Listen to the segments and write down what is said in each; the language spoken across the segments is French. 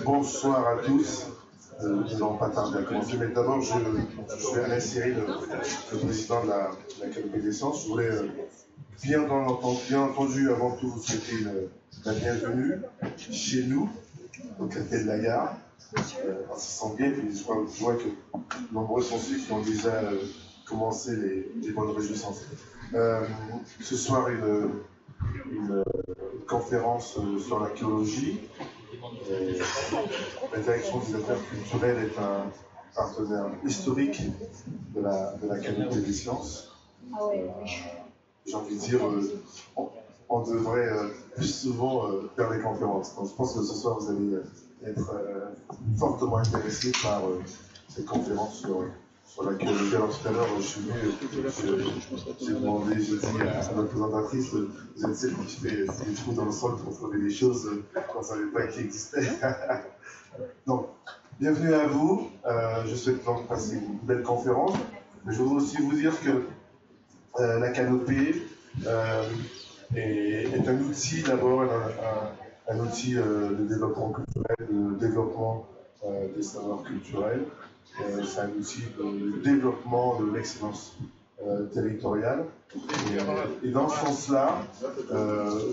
Bonsoir à tous. Nous n'allons pas tarder à commencer, mais d'abord, je suis Alain Cyril, le président de la Canopée des Sciences. Je voulais bien entendu, avant tout, vous souhaiter la bienvenue chez nous, au Café de la Gare. On s'y sent bien, puis je vois que nombreux sont ceux qui ont déjà commencé les bonnes réjouissances. Ce soir, une conférence sur l'archéologie. La direction des affaires culturelles est un partenaire historique de la Canopée des Sciences. J'ai envie de dire, on devrait plus souvent faire des conférences. Donc, je pense que ce soir, vous allez être fortement intéressés par cette conférence sur l'archéologie. Alors, tout à l'heure, je suis venu, j'ai demandé, j'ai dit à notre présentatrice, vous êtes celle qui fait des trous dans le sol pour trouver des choses qu'on ne savait pas qui existaient. Donc, bienvenue à vous. Je souhaite donc passer une belle conférence. Mais je voudrais aussi vous dire que la Canopée est un outil, d'abord, un outil de développement culturel, de développement des savoirs culturels. C'est un outil de développement de l'excellence territoriale. Et dans ce sens-là,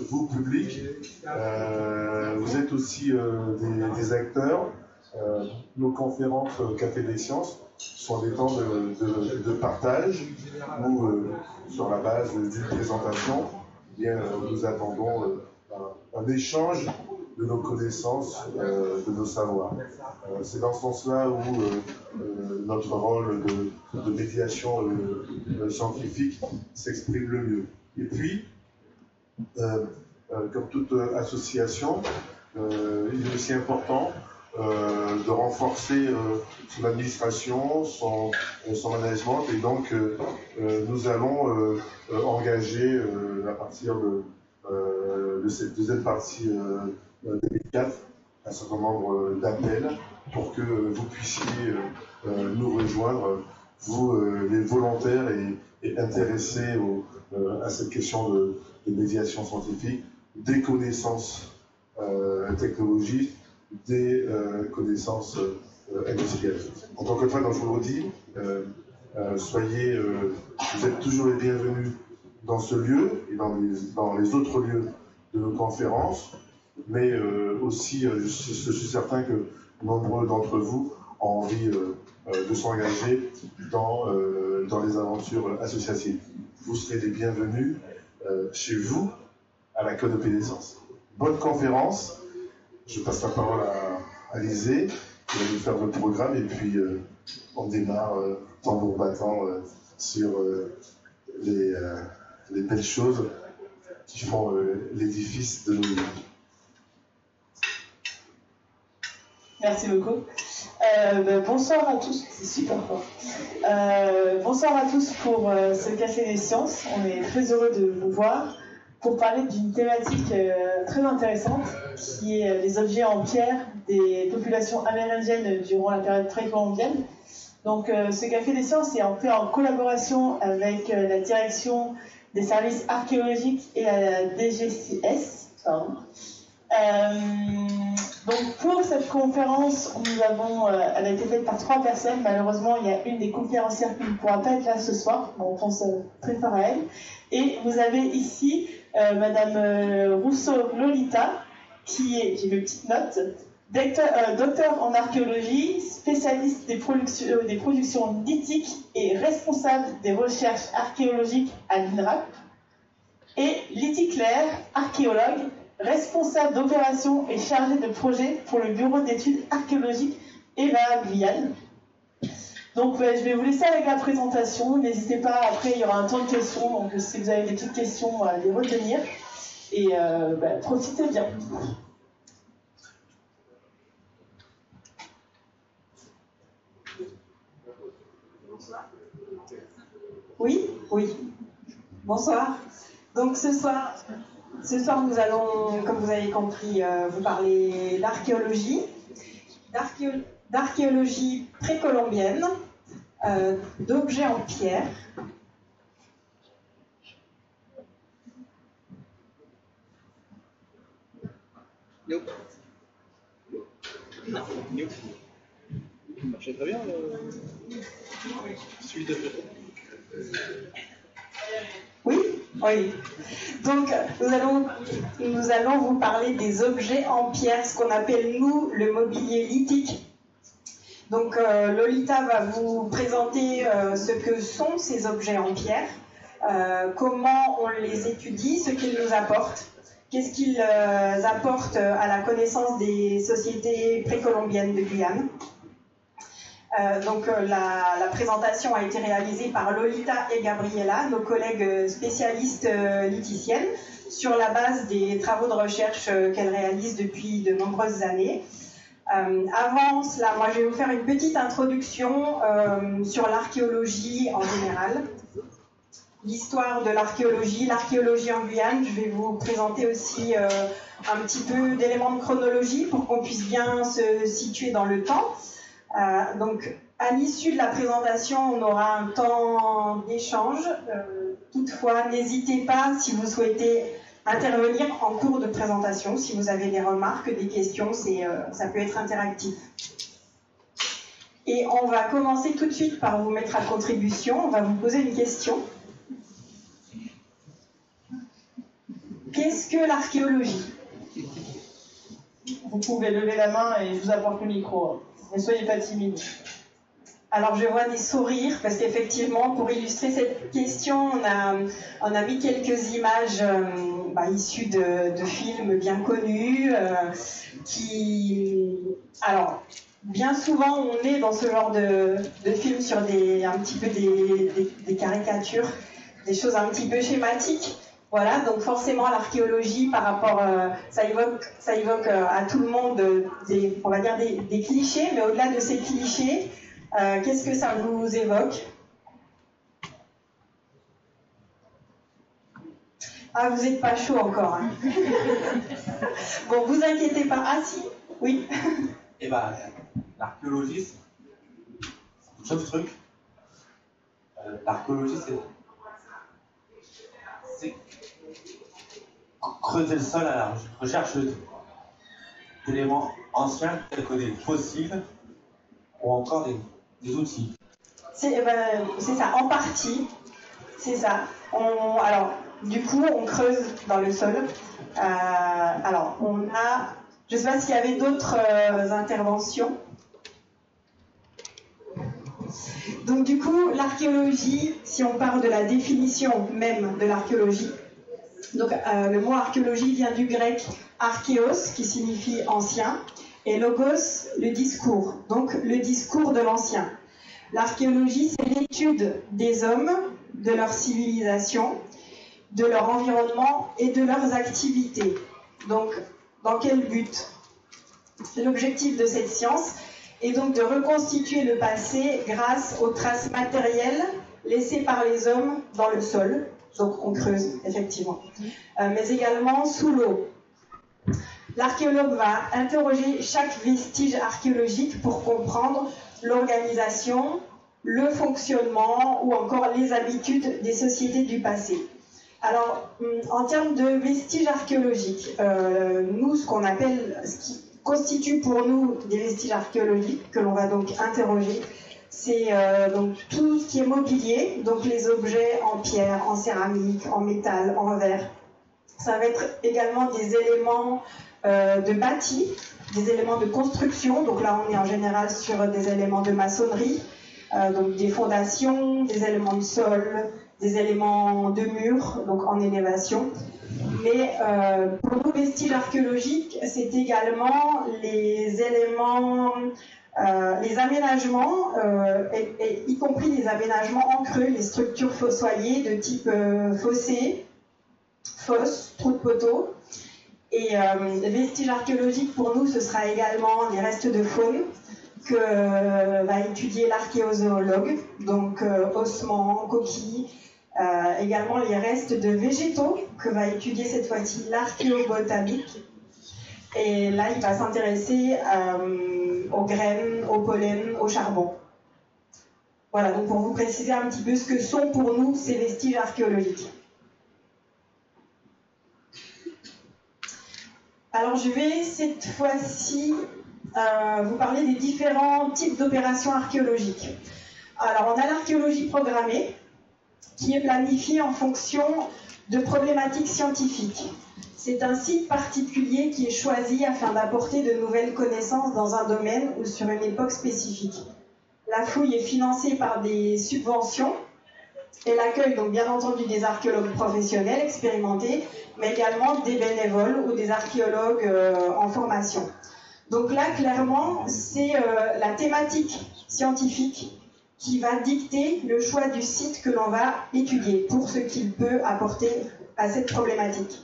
vous, public, vous êtes aussi des acteurs. Nos conférences Café des Sciences sont des temps de partage où, sur la base d'une présentation, eh bien, nous attendons un échange de nos connaissances, de nos savoirs. C'est dans ce sens-là où notre rôle de médiation scientifique s'exprime le mieux. Et puis, comme toute association, il est aussi important de renforcer son administration, son management, et donc nous allons engager à partir de cette deuxième partie 2004 un certain nombre d'appels pour que vous puissiez nous rejoindre, vous les volontaires et intéressés à cette question de médiation scientifique, des connaissances technologiques, des connaissances industrielles. Encore une fois, donc je vous le redis, vous êtes toujours les bienvenus dans ce lieu et dans les autres lieux de nos conférences, mais aussi, je suis certain que nombreux d'entre vous ont envie de s'engager dans les aventures associatives. Vous serez les bienvenus chez vous à la Canopée des Sciences. Bonne conférence. Je passe la parole à Lysée, qui va nous faire le programme, et puis on démarre tambour battant sur les belles choses qui font l'édifice de nos vies. Merci beaucoup. Bonsoir à tous, c'est super fort. Bonsoir à tous pour ce Café des Sciences. On est très heureux de vous voir pour parler d'une thématique très intéressante qui est les objets en pierre des populations amérindiennes durant la période précolombienne. Donc ce Café des Sciences est fait en collaboration avec la direction des services archéologiques et la DGCS. Donc pour cette conférence, elle a été faite par 3 personnes. Malheureusement, il y a une des conférencières qui ne pourra pas être là ce soir. On pense très fort à elle. Et vous avez ici Madame Rousseau Lolita, qui est, j'ai mes petites notes, docteur en archéologie, spécialiste des productions lithiques et responsable des recherches archéologiques à l'INRAP. Et Lydie Claire, archéologue, responsable d'opérations et chargée de projet pour le bureau d'études archéologiques EVA Guyane. Donc je vais vous laisser avec la présentation. N'hésitez pas, après il y aura un temps de questions, donc si vous avez des petites questions, à les retenir. Et profitez bien. Oui. Bonsoir. Donc ce soir, nous allons, comme vous avez compris, vous parler d'archéologie précolombienne, d'objets en pierre. Non. Ça marchait très bien, celui de photo. Oui, oui. Donc, nous allons vous parler des objets en pierre, ce qu'on appelle, nous, le mobilier lithique. Donc, Lolita va vous présenter ce que sont ces objets en pierre, comment on les étudie, ce qu'ils nous apportent, qu'est-ce qu'ils apportent à la connaissance des sociétés précolombiennes de Guyane. Donc la présentation a été réalisée par Lolita et Gabriela, nos collègues spécialistes lithiciennes, sur la base des travaux de recherche qu'elles réalisent depuis de nombreuses années. Avant cela, moi je vais vous faire une petite introduction sur l'archéologie en général, l'histoire de l'archéologie en Guyane. Je vais vous présenter aussi un petit peu d'éléments de chronologie pour qu'on puisse bien se situer dans le temps. Donc, à l'issue de la présentation, on aura un temps d'échange. Toutefois, n'hésitez pas, si vous souhaitez intervenir en cours de présentation, si vous avez des remarques, des questions, ça peut être interactif. Et on va commencer tout de suite par vous mettre à contribution. On va vous poser une question. Qu'est-ce que l'archéologie ? Vous pouvez lever la main et je vous apporte le micro. Ne soyez pas timide. Alors je vois des sourires parce qu'effectivement, pour illustrer cette question, on a mis quelques images issues de films bien connus alors, bien souvent, on est dans ce genre de films sur un petit peu des caricatures, des choses un petit peu schématiques. Voilà, donc forcément l'archéologie par rapport, ça évoque à tout le monde on va dire des clichés, mais au-delà de ces clichés, qu'est-ce que ça vous évoque? Ah, vous n'êtes pas chaud encore. Hein. Bon, vous inquiétez pas. Ah si, oui. Eh ben, l'archéologie, c'est un truc. L'archéologie, c'est creuser le sol à la recherche d'éléments anciens tels que des fossiles ou encore des outils. C'est ça, en partie, c'est ça. Alors, du coup, on creuse dans le sol. Alors, je ne sais pas s'il y avait d'autres interventions. Donc, du coup, l'archéologie, si on parle de la définition même de l'archéologie, donc le mot archéologie vient du grec archéos, qui signifie ancien, et logos, le discours, donc le discours de l'ancien. L'archéologie, c'est l'étude des hommes, de leur civilisation, de leur environnement et de leurs activités. Donc, dans quel but? L'objectif de cette science est donc de reconstituer le passé grâce aux traces matérielles laissées par les hommes dans le sol. Donc, on creuse, effectivement. Mais également sous l'eau. L'archéologue va interroger chaque vestige archéologique pour comprendre l'organisation, le fonctionnement ou encore les habitudes des sociétés du passé. Alors, en termes de vestiges archéologiques, nous, ce qui constitue pour nous des vestiges archéologiques que l'on va donc interroger, c'est donc tout ce qui est mobilier, donc les objets en pierre, en céramique, en métal, en verre. Ça va être également des éléments de bâti, des éléments de construction. Donc là, on est en général sur des éléments de maçonnerie, donc des fondations, des éléments de sol, des éléments de murs, donc en élévation. Mais pour nos vestiges archéologiques, c'est également les éléments, les aménagements, y compris les aménagements en creux, les structures fossoyées de type fossé, fosse, trou de poteau. Et les vestiges archéologiques, pour nous, ce sera également les restes de faune que va étudier l'archéozoologue, donc ossements, coquilles, également les restes de végétaux que va étudier cette fois-ci l'archéobotanique. Et là, il va s'intéresser aux graines, au pollen, au charbon. Voilà, donc pour vous préciser un petit peu ce que sont pour nous ces vestiges archéologiques. Alors je vais cette fois-ci vous parler des différents types d'opérations archéologiques. Alors, on a l'archéologie programmée, qui est planifiée en fonction de problématiques scientifiques. C'est un site particulier qui est choisi afin d'apporter de nouvelles connaissances dans un domaine ou sur une époque spécifique. La fouille est financée par des subventions. Elle accueille donc bien entendu des archéologues professionnels expérimentés, mais également des bénévoles ou des archéologues en formation. Donc là, clairement, c'est la thématique scientifique qui va dicter le choix du site que l'on va étudier pour ce qu'il peut apporter à cette problématique.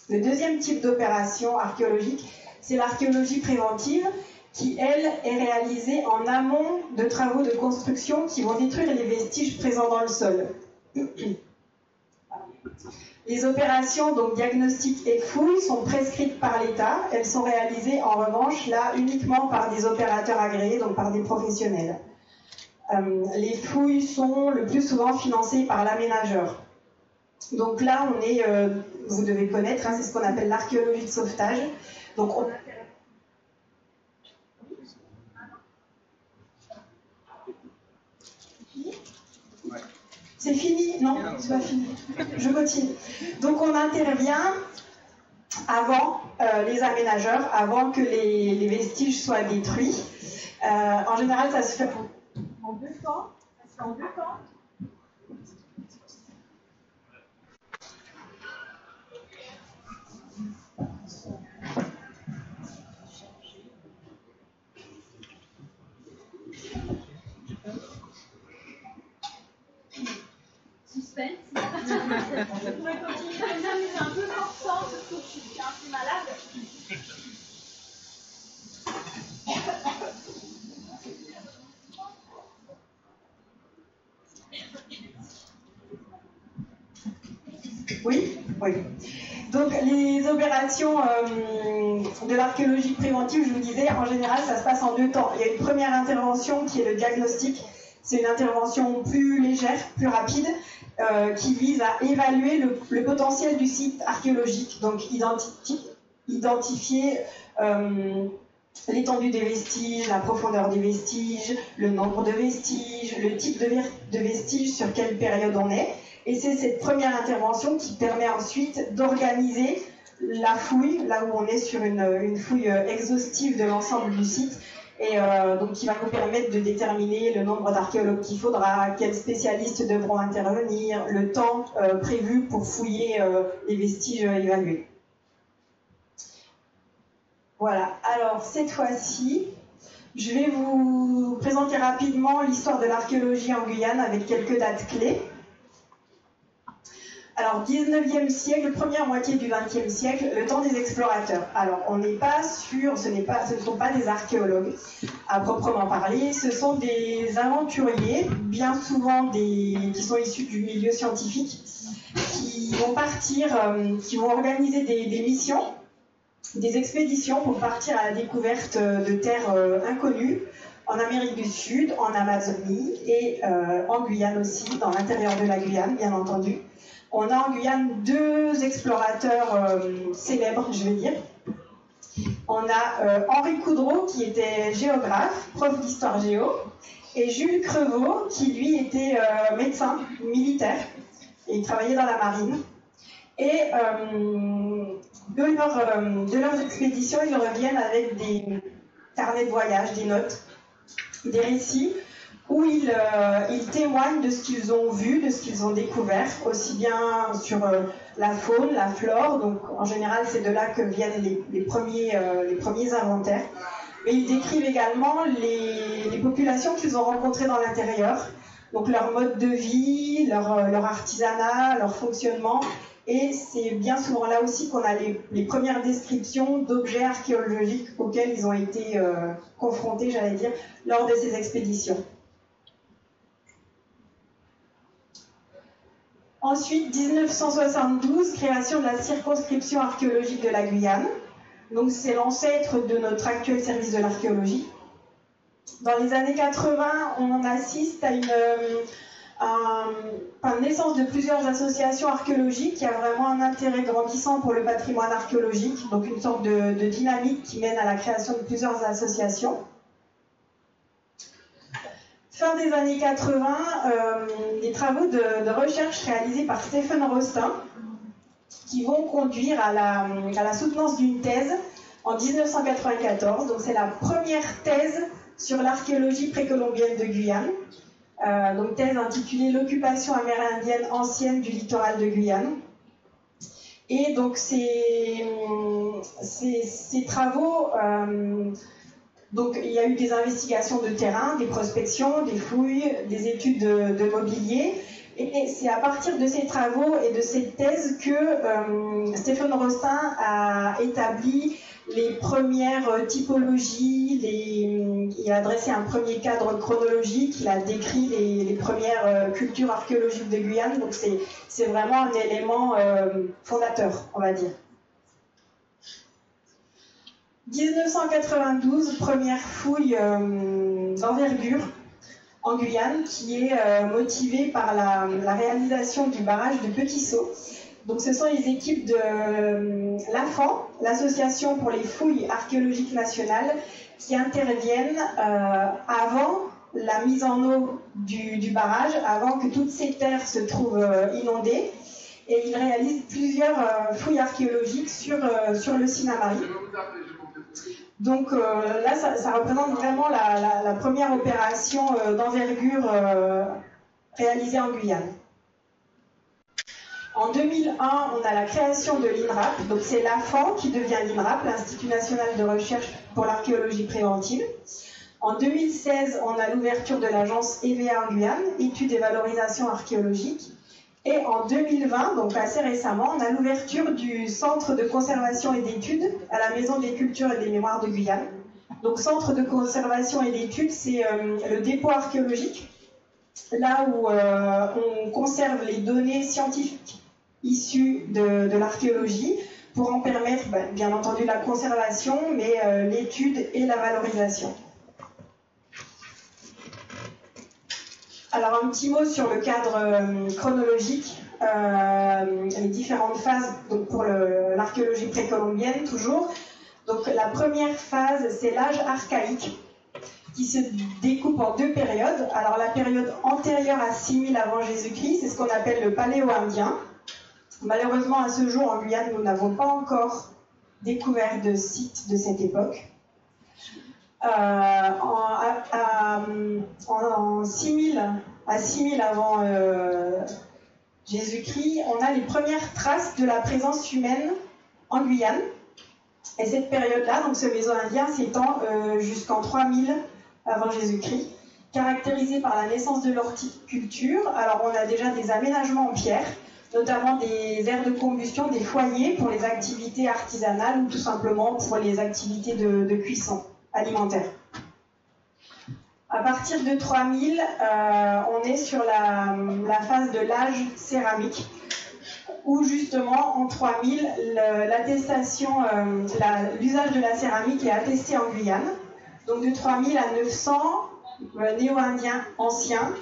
Le deuxième type d'opération archéologique, c'est l'archéologie préventive, qui, elle, est réalisée en amont de travaux de construction qui vont détruire les vestiges présents dans le sol. Les opérations, donc diagnostic et fouilles, sont prescrites par l'État. Elles sont réalisées, en revanche, là, uniquement par des opérateurs agréés, donc par des professionnels. Les fouilles sont le plus souvent financées par l'aménageur. Donc là, on est, vous devez connaître, hein, c'est ce qu'on appelle l'archéologie de sauvetage. Donc c'est fini? Non, c'est pas fini. Je continue. Donc on intervient avant les aménageurs, avant que les vestiges soient détruits. En général, ça se fait en 2 temps. Ça se fait en 2 temps. Suspense. Je pourrais continuer comme ça, mais c'est un peu forçant parce que je suis un peu malade. Oui, oui. Donc les opérations de l'archéologie préventive, je vous disais, en général, ça se passe en 2 temps. Il y a une première intervention qui est le diagnostic. C'est une intervention plus légère, plus rapide, qui vise à évaluer le potentiel du site archéologique, donc identifier l'étendue des vestiges, la profondeur des vestiges, le nombre de vestiges, le type de vestiges, sur quelle période on est. Et c'est cette première intervention qui permet ensuite d'organiser la fouille, là où on est sur une fouille exhaustive de l'ensemble du site, et donc qui va nous permettre de déterminer le nombre d'archéologues qu'il faudra, quels spécialistes devront intervenir, le temps prévu pour fouiller les vestiges évalués. Voilà, alors cette fois-ci, je vais vous présenter rapidement l'histoire de l'archéologie en Guyane avec quelques dates clés. Alors, 19e siècle, première moitié du 20e siècle, le temps des explorateurs. Alors, on n'est pas sûr, ce ne sont pas des archéologues à proprement parler, ce sont des aventuriers, bien souvent qui sont issus du milieu scientifique, qui vont partir, qui vont organiser des missions, des expéditions pour partir à la découverte de terres inconnues, en Amérique du Sud, en Amazonie et en Guyane aussi, dans l'intérieur de la Guyane, bien entendu. On a en Guyane 2 explorateurs célèbres, je vais dire. On a Henri Coudreau, qui était géographe, prof d'histoire géo, et Jules Crevaux, qui lui était médecin militaire, et il travaillait dans la marine. Et de leurs expéditions, ils reviennent avec des carnets de voyage, des notes, des récits, où ils témoignent de ce qu'ils ont vu, de ce qu'ils ont découvert, aussi bien sur la faune, la flore, donc en général c'est de là que viennent les premiers inventaires, mais ils décrivent également les populations qu'ils ont rencontrées dans l'intérieur, donc leur mode de vie, leur artisanat, leur fonctionnement, et c'est bien souvent là aussi qu'on a les premières descriptions d'objets archéologiques auxquels ils ont été confrontés, j'allais dire, lors de ces expéditions. Ensuite, 1972, création de la circonscription archéologique de la Guyane. Donc c'est l'ancêtre de notre actuel service de l'archéologie. Dans les années 80, on assiste à naissance de plusieurs associations archéologiques. Il y a vraiment un intérêt grandissant pour le patrimoine archéologique, donc une sorte de dynamique qui mène à la création de plusieurs associations. Fin des années 80, des travaux de recherche réalisés par Stephen Rostin qui vont conduire à la soutenance d'une thèse en 1994. Donc c'est la première thèse sur l'archéologie précolombienne de Guyane. Donc thèse intitulée «L'occupation amérindienne ancienne du littoral de Guyane». Et donc ces travaux, donc il y a eu des investigations de terrain, des prospections, des fouilles, des études de mobilier. Et c'est à partir de ces travaux et de cette thèse que Stephen Rostin a établi les premières typologies, il a dressé un premier cadre chronologique, il a décrit les premières cultures archéologiques de Guyane, donc c'est vraiment un élément fondateur, on va dire. 1992, première fouille d'envergure en Guyane, qui est motivée par la réalisation du barrage de Petit Saut. Donc ce sont les équipes de l'AFAN, l'Association pour les fouilles archéologiques nationales, qui interviennent avant la mise en eau du barrage, avant que toutes ces terres se trouvent inondées. Et ils réalisent plusieurs fouilles archéologiques sur le Sinnamary. Donc là, ça représente vraiment la première opération d'envergure réalisée en Guyane. En 2001, on a la création de l'INRAP, donc c'est l'AFAN qui devient l'INRAP, l'Institut National de Recherche pour l'Archéologie Préventive. En 2016, on a l'ouverture de l'agence EVA en Guyane, Études et Valorisation Archéologique. Et en 2020, donc assez récemment, on a l'ouverture du Centre de conservation et d'études à la Maison des cultures et des mémoires de Guyane. Donc Centre de conservation et d'études, c'est le dépôt archéologique, là où on conserve les données scientifiques issues de l'archéologie pour en permettre, bien entendu, la conservation, mais l'étude et la valorisation. Alors un petit mot sur le cadre chronologique, les différentes phases donc pour l'archéologie précolombienne toujours. Donc la première phase, c'est l'âge archaïque, qui se découpe en deux périodes. Alors la période antérieure à 6000 avant Jésus-Christ, c'est ce qu'on appelle le Paléo-Indien. Malheureusement, à ce jour, en Guyane, nous n'avons pas encore découvert de site de cette époque. En 6000 avant Jésus-Christ, on a les premières traces de la présence humaine en Guyane. Et cette période-là, donc ce Méso-Indien, s'étend jusqu'en 3000 avant Jésus-Christ, caractérisée par la naissance de l'horticulture. Alors on a déjà des aménagements en pierre, notamment des aires de combustion, des foyers pour les activités artisanales ou tout simplement pour les activités de cuisson alimentaire. À partir de 3000, on est sur la phase de l'âge céramique, où justement en 3000, l'usage de la céramique est attesté en Guyane. Donc de 3000 à 900, néo-indiens anciens,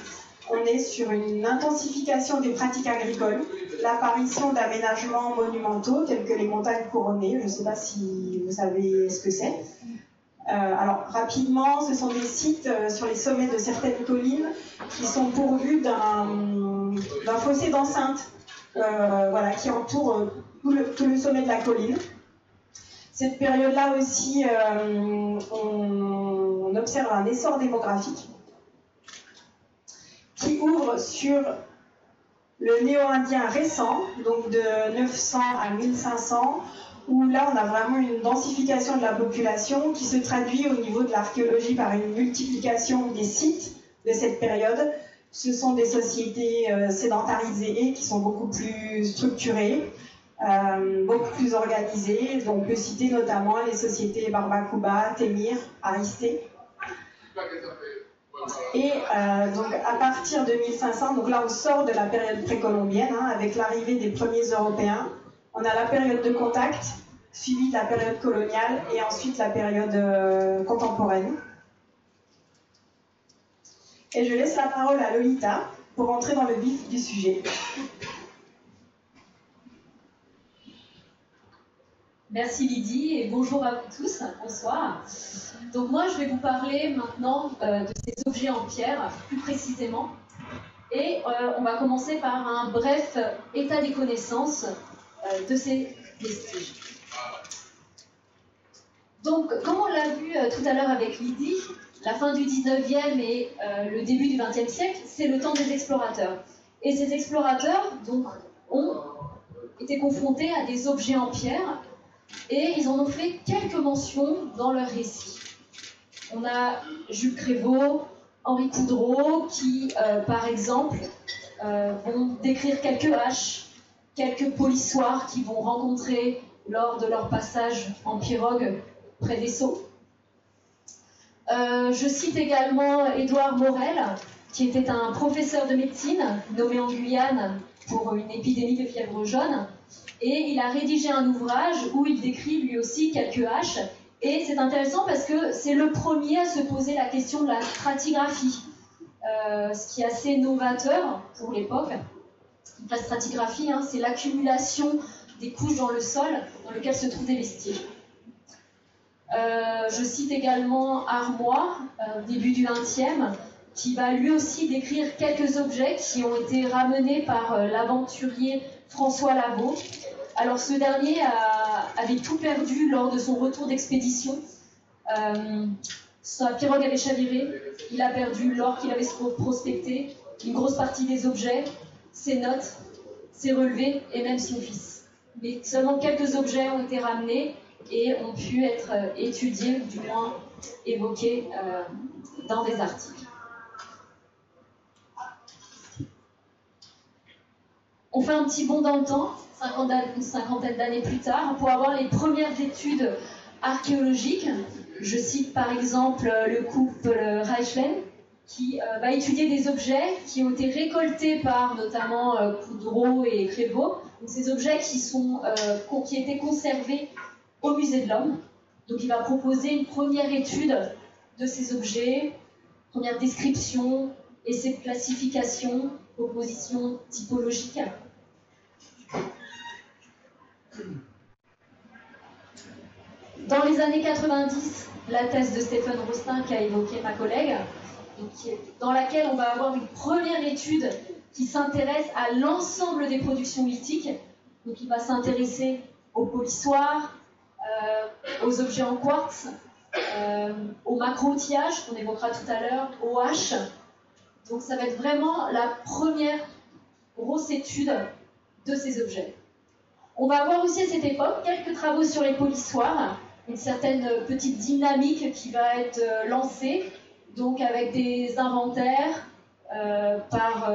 on est sur une intensification des pratiques agricoles, l'apparition d'aménagements monumentaux tels que les montagnes couronnées. Je ne sais pas si vous savez ce que c'est. Alors rapidement, ce sont des sites sur les sommets de certaines collines qui sont pourvus d'un fossé d'enceinte qui entoure tout le sommet de la colline. Cette période-là aussi, on observe un essor démographique qui ouvre sur le néo-indien récent, donc de 900 à 1500, où là on a vraiment une densification de la population qui se traduit au niveau de l'archéologie par une multiplication des sites de cette période. Ce sont des sociétés sédentarisées qui sont beaucoup plus structurées, beaucoup plus organisées. Donc on peut citer notamment les sociétés Barbacuba, Témir, Aristée. Et donc à partir de 1500, donc là on sort de la période précolombienne avec l'arrivée des premiers Européens. On a la période de contact, suivie de la période coloniale et ensuite la période contemporaine. Et je laisse la parole à Lolita pour pour entrer dans le vif du sujet. Merci Lydie et bonjour à vous tous, bonsoir. Donc moi je vais vous parler maintenant de ces objets en pierre, plus précisément. Et on va commencer par un bref état des connaissances de ces vestiges. Donc comme on l'a vu tout à l'heure avec Lydie, la fin du 19e et le début du 20e siècle, c'est le temps des explorateurs. Et ces explorateurs donc, ont été confrontés à des objets en pierre et ils en ont fait quelques mentions dans leurs récits. On a Jules Crévaux, Henri Coudreau qui, par exemple, vont décrire quelques haches, quelques polissoirs qu'ils vont rencontrer lors de leur passage en pirogue près des Sceaux. Je cite également Édouard Morel, qui était un professeur de médecine nommé en Guyane pour une épidémie de fièvre jaune. Et il a rédigé un ouvrage où il décrit lui aussi quelques haches. Et c'est intéressant parce que c'est le premier à se poser la question de la stratigraphie, ce qui est assez novateur pour l'époque. La stratigraphie, c'est l'accumulation des couches dans le sol dans lequel se trouvent des vestiges. Je cite également Armois, début du XXe, qui va lui aussi décrire quelques objets qui ont été ramenés par l'aventurier François Lavaux. Alors ce dernier avait tout perdu lors de son retour d'expédition. Sa pirogue avait chaviré, il a perdu l'or qu'il avait prospecté, une grosse partie des objets, ses notes, ses relevés et même son fils. Mais seulement quelques objets ont été ramenés et ont pu être étudiés, du moins évoqués dans des articles. On fait un petit bond dans le temps, une cinquantaine d'années plus tard, pour avoir les premières études archéologiques. Je cite par exemple le couple Reichlen, qui va étudier des objets qui ont été récoltés par notamment Coudreau et Crévaux. Donc, ces objets qui étaient conservés au Musée de l'Homme. Donc il va proposer une première étude de ces objets, première description, essai de classification, proposition typologique. Dans les années 90, la thèse de Stéphane Rostin qu'a évoqué ma collègue, dans laquelle on va avoir une première étude qui s'intéresse à l'ensemble des productions lithiques. Donc il va s'intéresser aux polissoirs, aux objets en quartz, au macro-outillage qu'on évoquera tout à l'heure, aux haches. Donc ça va être vraiment la première grosse étude de ces objets. On va avoir aussi à cette époque quelques travaux sur les polissoirs, une certaine petite dynamique qui va être lancée, donc avec des inventaires par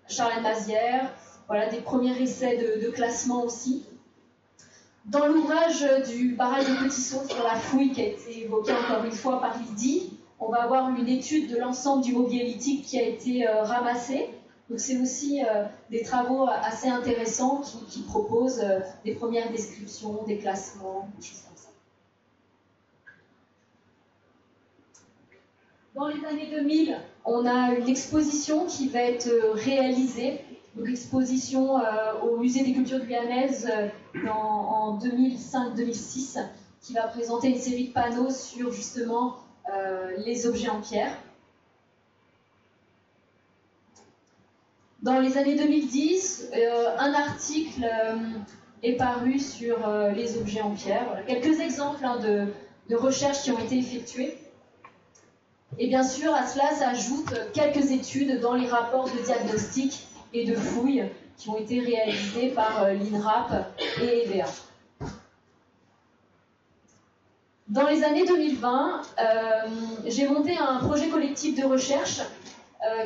Charles Mazière, voilà, des premiers essais de classement aussi. Dans l'ouvrage du barrage de Petit-Saut sur la fouille qui a été évoqué encore une fois par Lydie, on va avoir une étude de l'ensemble du mobilier lithique qui a été ramassé. Donc c'est aussi des travaux assez intéressants qui proposent des premières descriptions, des classements, des choses comme ça. Dans les années 2000, on a une exposition qui va être réalisée, une exposition au Musée des cultures guyanaises en 2005-2006, qui va présenter une série de panneaux sur justement les objets en pierre. Dans les années 2010, un article est paru sur les objets en pierre. Voilà, quelques exemples de recherches qui ont été effectuées. Et bien sûr, à cela s'ajoutent quelques études dans les rapports de diagnostic et de fouilles qui ont été réalisés par l'INRAP et EVA. Dans les années 2020, j'ai monté un projet collectif de recherche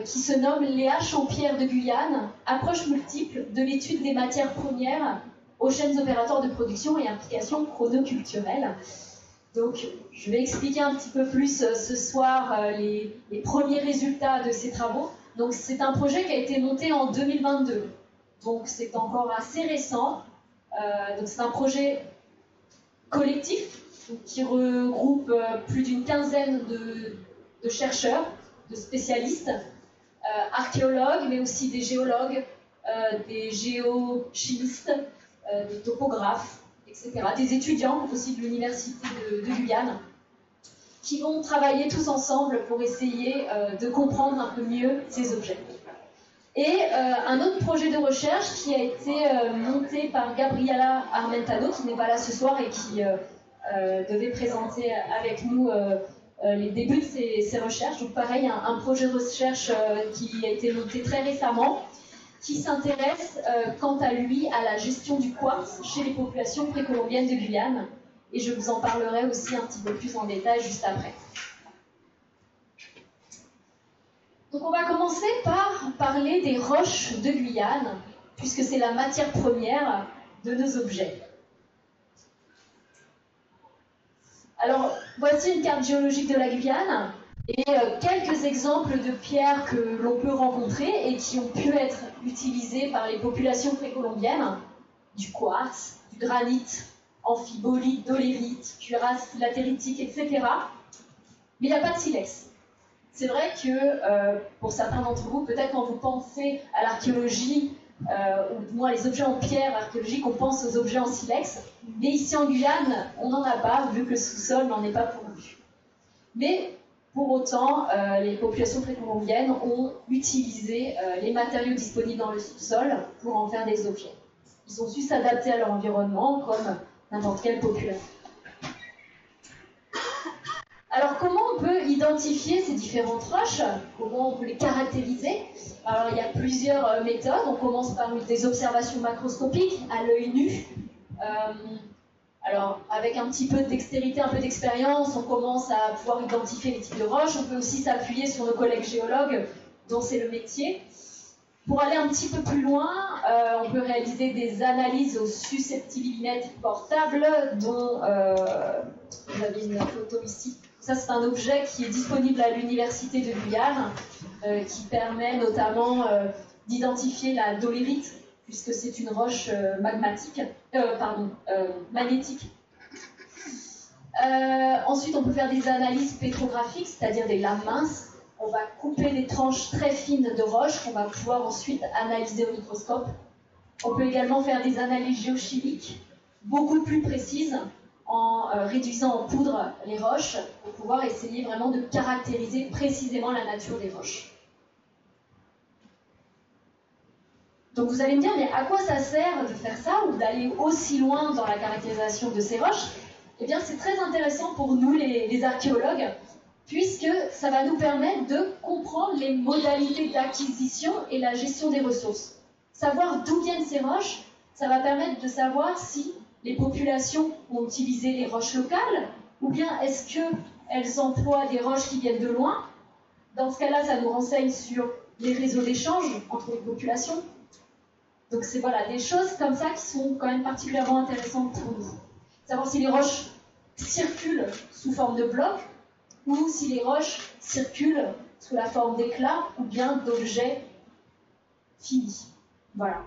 qui se nomme Les haches en pierre de Guyane, approche multiple de l'étude des matières premières aux chaînes opératoires de production et implications chronoculturelles. Donc, je vais expliquer un petit peu plus ce soir les premiers résultats de ces travaux. Donc, c'est un projet qui a été monté en 2022. Donc, c'est encore assez récent. Donc, c'est un projet collectif qui regroupe plus d'une quinzaine de chercheurs, de spécialistes, archéologues, mais aussi des géologues, des géochimistes, des topographes, etc., des étudiants aussi de l'université de Guyane, qui vont travailler tous ensemble pour essayer de comprendre un peu mieux ces objets. Et un autre projet de recherche qui a été monté par Gabriela Armentano, qui n'est pas là ce soir et qui devait présenter avec nous les débuts de ses recherches. Donc pareil, un projet de recherche qui a été monté très récemment, qui s'intéresse quant à lui à la gestion du quartz chez les populations précolombiennes de Guyane. Et je vous en parlerai aussi un petit peu plus en détail juste après. Donc on va commencer par parler des roches de Guyane, puisque c'est la matière première de nos objets. Alors, voici une carte géologique de la Guyane, et quelques exemples de pierres que l'on peut rencontrer et qui ont pu être utilisées par les populations précolombiennes: du quartz, du granit, amphibolite, dolérite, cuirasse latéritique, etc. Mais il n'y a pas de silex. C'est vrai que pour certains d'entre vous, peut-être quand vous pensez à l'archéologie, ou du moins les objets en pierre archéologique, on pense aux objets en silex. Mais ici en Guyane, on n'en a pas, vu que le sous-sol n'en est pas pourvu. Mais pour autant, les populations précolombiennes ont utilisé les matériaux disponibles dans le sous-sol pour en faire des objets. Ils ont su s'adapter à leur environnement comme n'importe quelle population. Alors, comment on peut identifier ces différentes roches? Comment on peut les caractériser? Alors, il y a plusieurs méthodes. On commence par des observations macroscopiques à l'œil nu. Alors, avec un petit peu de dextérité, un peu d'expérience, on commence à pouvoir identifier les types de roches. On peut aussi s'appuyer sur nos collègues géologues, dont c'est le métier. Pour aller un petit peu plus loin, on peut réaliser des analyses au susceptibilomètre portable, dont vous avez une photo ici. Ça, c'est un objet qui est disponible à l'université de Guyane, qui permet notamment d'identifier la dolérite, puisque c'est une roche magnétique. Ensuite, on peut faire des analyses pétrographiques, c'est-à-dire des lames minces. On va couper des tranches très fines de roches qu'on va pouvoir ensuite analyser au microscope. On peut également faire des analyses géochimiques beaucoup plus précises, en réduisant en poudre les roches pour pouvoir essayer vraiment de caractériser précisément la nature des roches. Donc vous allez me dire, mais à quoi ça sert de faire ça ou d'aller aussi loin dans la caractérisation de ces roches? Eh bien, c'est très intéressant pour nous, les archéologues, puisque ça va nous permettre de comprendre les modalités d'acquisition et la gestion des ressources. Savoir d'où viennent ces roches, ça va permettre de savoir si les populations ont utilisé les roches locales, ou bien est-ce qu'elles emploient des roches qui viennent de loin. Dans ce cas-là, ça nous renseigne sur les réseaux d'échange entre les populations. Donc c'est voilà, des choses comme ça qui sont quand même particulièrement intéressantes pour nous. Savoir si les roches circulent sous forme de blocs, ou si les roches circulent sous la forme d'éclats, ou bien d'objets finis. Voilà.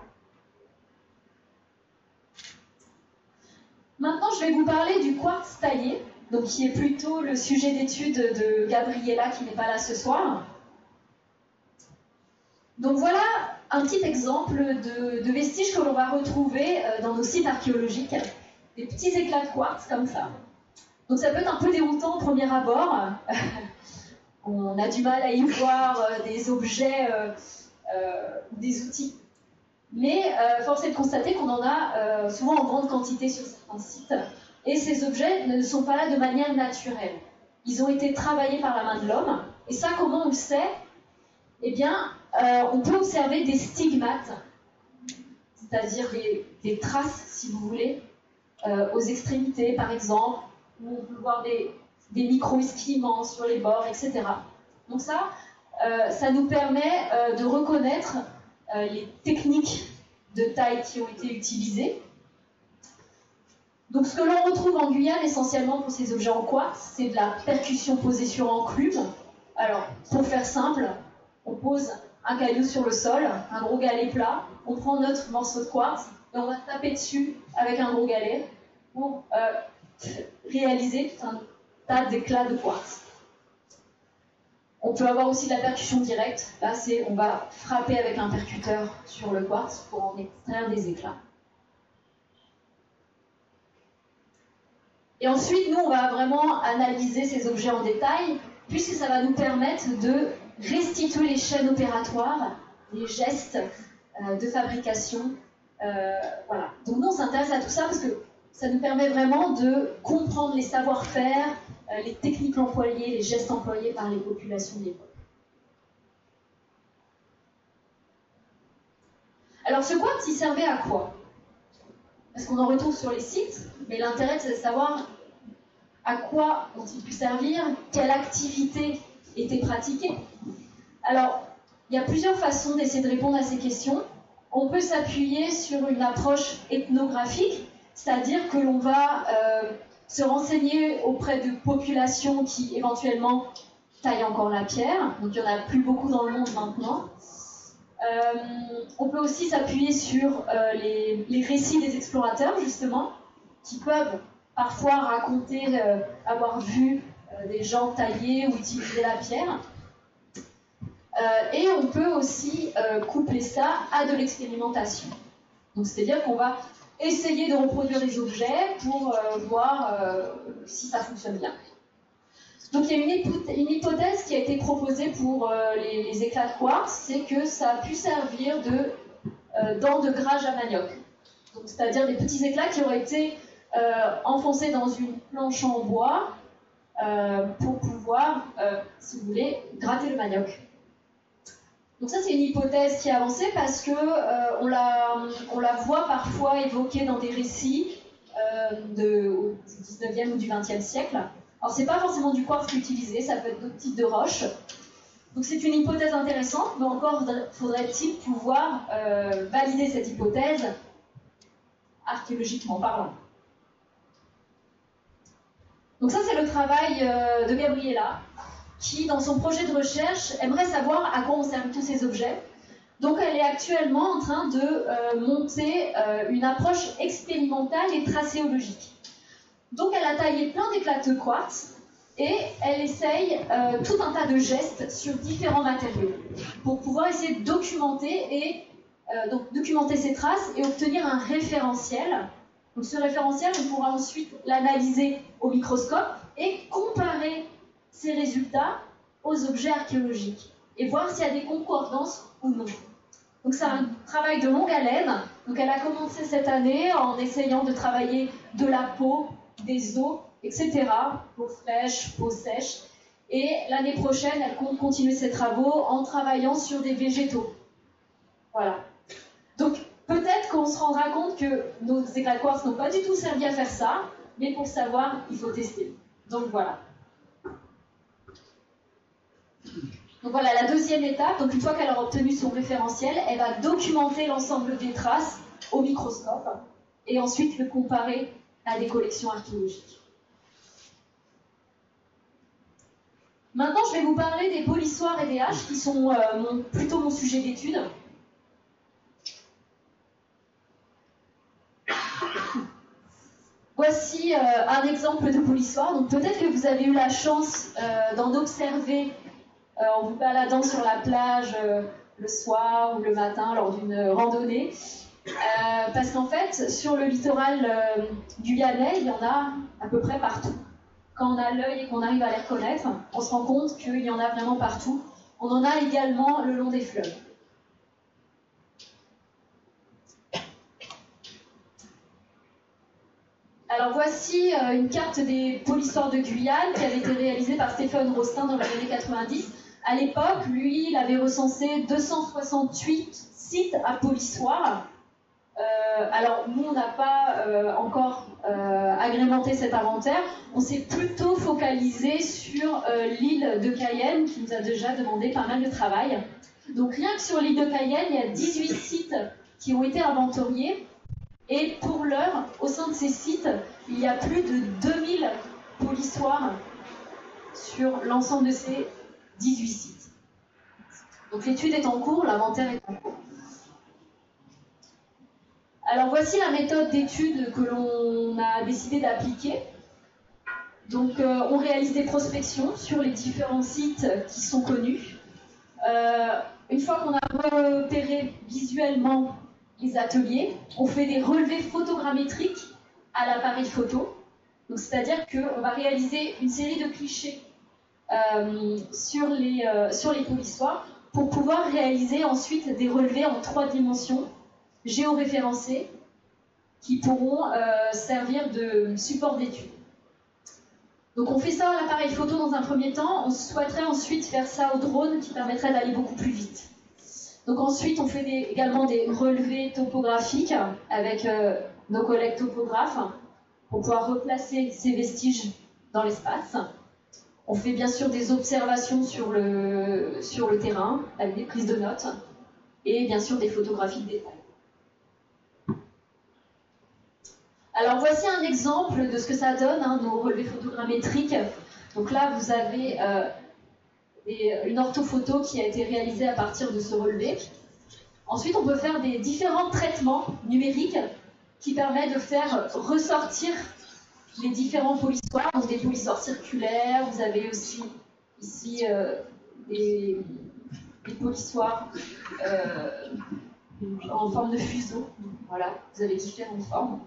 Maintenant, je vais vous parler du quartz taillé, donc qui est plutôt le sujet d'étude de Gabriela, qui n'est pas là ce soir. Donc voilà un petit exemple de vestiges que l'on va retrouver dans nos sites archéologiques. Des petits éclats de quartz comme ça. Donc ça peut être un peu déroutant au premier abord. On a du mal à y voir des objets, des outils. Mais force est de constater qu'on en a souvent en grande quantité sur certains sites. Et ces objets ne sont pas là de manière naturelle. Ils ont été travaillés par la main de l'homme. Et ça, comment on le sait? Eh bien, on peut observer des stigmates, c'est-à-dire des traces, si vous voulez, aux extrémités, par exemple, où on peut voir des micro-esquillements sur les bords, etc. Donc ça nous permet de reconnaître les techniques de taille qui ont été utilisées. Donc ce que l'on retrouve en Guyane essentiellement pour ces objets en quartz, c'est de la percussion posée sur enclume. Alors, pour faire simple, on pose un caillou sur le sol, un gros galet plat, on prend notre morceau de quartz et on va taper dessus avec un gros galet pour réaliser tout un tas d'éclats de quartz. On peut avoir aussi de la percussion directe. Là, on va frapper avec un percuteur sur le quartz pour en extraire des éclats. Et ensuite, nous, on va vraiment analyser ces objets en détail, puisque ça va nous permettre de restituer les chaînes opératoires, les gestes de fabrication. Voilà. Donc nous, on s'intéresse à tout ça parce que ça nous permet vraiment de comprendre les savoir-faire, les techniques employées, les gestes employés par les populations de l'époque. Alors ce quartz, il servait à quoi? Parce qu'on en retrouve sur les sites, mais l'intérêt, c'est de savoir à quoi ont-ils pu servir, quelle activité était pratiquée. Alors, il y a plusieurs façons d'essayer de répondre à ces questions. On peut s'appuyer sur une approche ethnographique, c'est-à-dire que l'on va se renseigner auprès de populations qui, éventuellement, taillent encore la pierre. Donc, il n'y en a plus beaucoup dans le monde maintenant. On peut aussi s'appuyer sur les récits des explorateurs, justement, qui peuvent parfois raconter avoir vu des gens tailler ou utiliser la pierre. Et on peut aussi coupler ça à de l'expérimentation. Donc, c'est-à-dire qu'on va essayer de reproduire des objets pour voir si ça fonctionne bien. Donc il y a une hypothèse qui a été proposée pour les éclats de quartz, c'est que ça a pu servir de dents de grage à manioc. Donc, c'est-à-dire des petits éclats qui auraient été enfoncés dans une planche en bois pour pouvoir, si vous voulez, gratter le manioc. Donc ça, c'est une hypothèse qui est avancée parce que on la voit parfois évoquée dans des récits du 19e ou du 20e siècle. Alors, c'est pas forcément du quartz utilisé, ça peut être d'autres types de roches. Donc, c'est une hypothèse intéressante, mais encore faudrait-il pouvoir valider cette hypothèse archéologiquement parlant. Donc ça, c'est le travail de Gabriela, qui, dans son projet de recherche, aimerait savoir à quoi on servent tous ces objets. Donc, elle est actuellement en train de monter une approche expérimentale et tracéologique. Donc, elle a taillé plein d'éclats de quartz et elle essaye tout un tas de gestes sur différents matériaux pour pouvoir essayer de documenter ces traces et obtenir un référentiel. Donc, ce référentiel, on pourra ensuite l'analyser au microscope et comparer ces résultats aux objets archéologiques et voir s'il y a des concordances ou non. Donc c'est un travail de longue haleine. Donc elle a commencé cette année en essayant de travailler de la peau, des os, etc. Peau fraîche, peau sèche. Et l'année prochaine, elle compte continuer ses travaux en travaillant sur des végétaux. Voilà. Donc peut-être qu'on se rendra compte que nos éclats de quartz n'ont pas du tout servi à faire ça, mais pour savoir, il faut tester. Donc voilà. Donc voilà, la deuxième étape, donc une fois qu'elle aura obtenu son référentiel, elle va documenter l'ensemble des traces au microscope et ensuite le comparer à des collections archéologiques. Maintenant, je vais vous parler des polissoirs et des haches qui sont plutôt mon sujet d'étude. Voici un exemple de polissoir. Donc peut-être que vous avez eu la chance d'en observer en vous baladant sur la plage le soir ou le matin lors d'une randonnée. Parce qu'en fait, sur le littoral guyanais, il y en a à peu près partout. Quand on a l'œil et qu'on arrive à les reconnaître, on se rend compte qu'il y en a vraiment partout. On en a également le long des fleuves. Alors voici une carte des polissoirs de Guyane qui avait été réalisée par Stéphane Rostin dans les années 90. À l'époque, lui, il avait recensé 268 sites à polissoirs. Alors nous, on n'a pas encore agrémenté cet inventaire. On s'est plutôt focalisé sur l'île de Cayenne qui nous a déjà demandé pas mal de travail. Donc rien que sur l'île de Cayenne, il y a 18 sites qui ont été inventoriés. Et pour l'heure, au sein de ces sites, il y a plus de 2000 polissoirs sur l'ensemble de ces 18 sites. Donc l'étude est en cours, l'inventaire est en cours. Alors voici la méthode d'étude que l'on a décidé d'appliquer. Donc on réalise des prospections sur les différents sites qui sont connus. Une fois qu'on a repéré visuellement les ateliers, on fait des relevés photogrammétriques à l'appareil photo. Donc c'est-à-dire qu'on va réaliser une série de clichés sur les polissoirs pour pouvoir réaliser ensuite des relevés en 3 dimensions géoréférencés qui pourront servir de support d'étude. Donc on fait ça à l'appareil photo dans un premier temps, on souhaiterait ensuite faire ça au drone qui permettrait d'aller beaucoup plus vite. Donc ensuite on fait également des relevés topographiques avec nos collègues topographes pour pouvoir replacer ces vestiges dans l'espace. On fait bien sûr des observations sur le terrain avec des prises de notes et bien sûr des photographies de détail. Alors voici un exemple de ce que ça donne, nos relevés photogrammétriques. Donc là, vous avez une orthophoto qui a été réalisée à partir de ce relevé. Ensuite, on peut faire des différents traitements numériques qui permettent de faire ressortir les différents polissoirs. Donc des polissoirs circulaires, vous avez aussi ici des polissoirs en forme de fuseau. Voilà, vous avez différentes formes.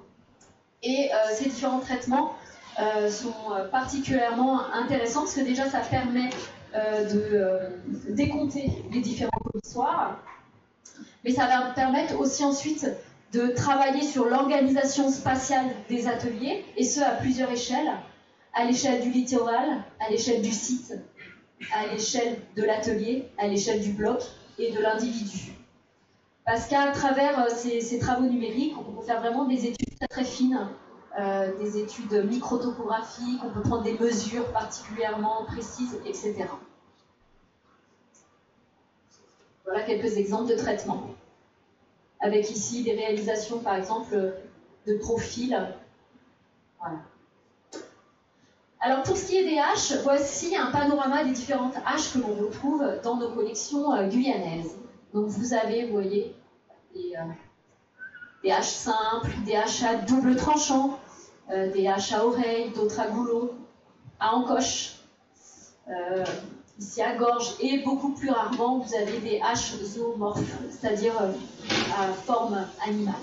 Et ces différents traitements sont particulièrement intéressants parce que déjà ça permet de décompter les différents polissoirs, mais ça va permettre aussi ensuite de travailler sur l'organisation spatiale des ateliers, et ce à plusieurs échelles, à l'échelle du littoral, à l'échelle du site, à l'échelle de l'atelier, à l'échelle du bloc et de l'individu. Parce qu'à travers ces travaux numériques, on peut faire vraiment des études très, très fines, des études microtopographiques, on peut prendre des mesures particulièrement précises, etc. Voilà quelques exemples de traitements. Avec ici des réalisations, par exemple, de profils. Voilà. Alors, pour ce qui est des haches, voici un panorama des différentes haches que l'on retrouve dans nos collections guyanaises. Donc, vous avez, vous voyez, des haches simples, des haches à double tranchant, des haches à oreille, d'autres à goulot, à encoche, ici à gorge, et beaucoup plus rarement, vous avez des haches zoomorphes, c'est-à-dire à forme animale.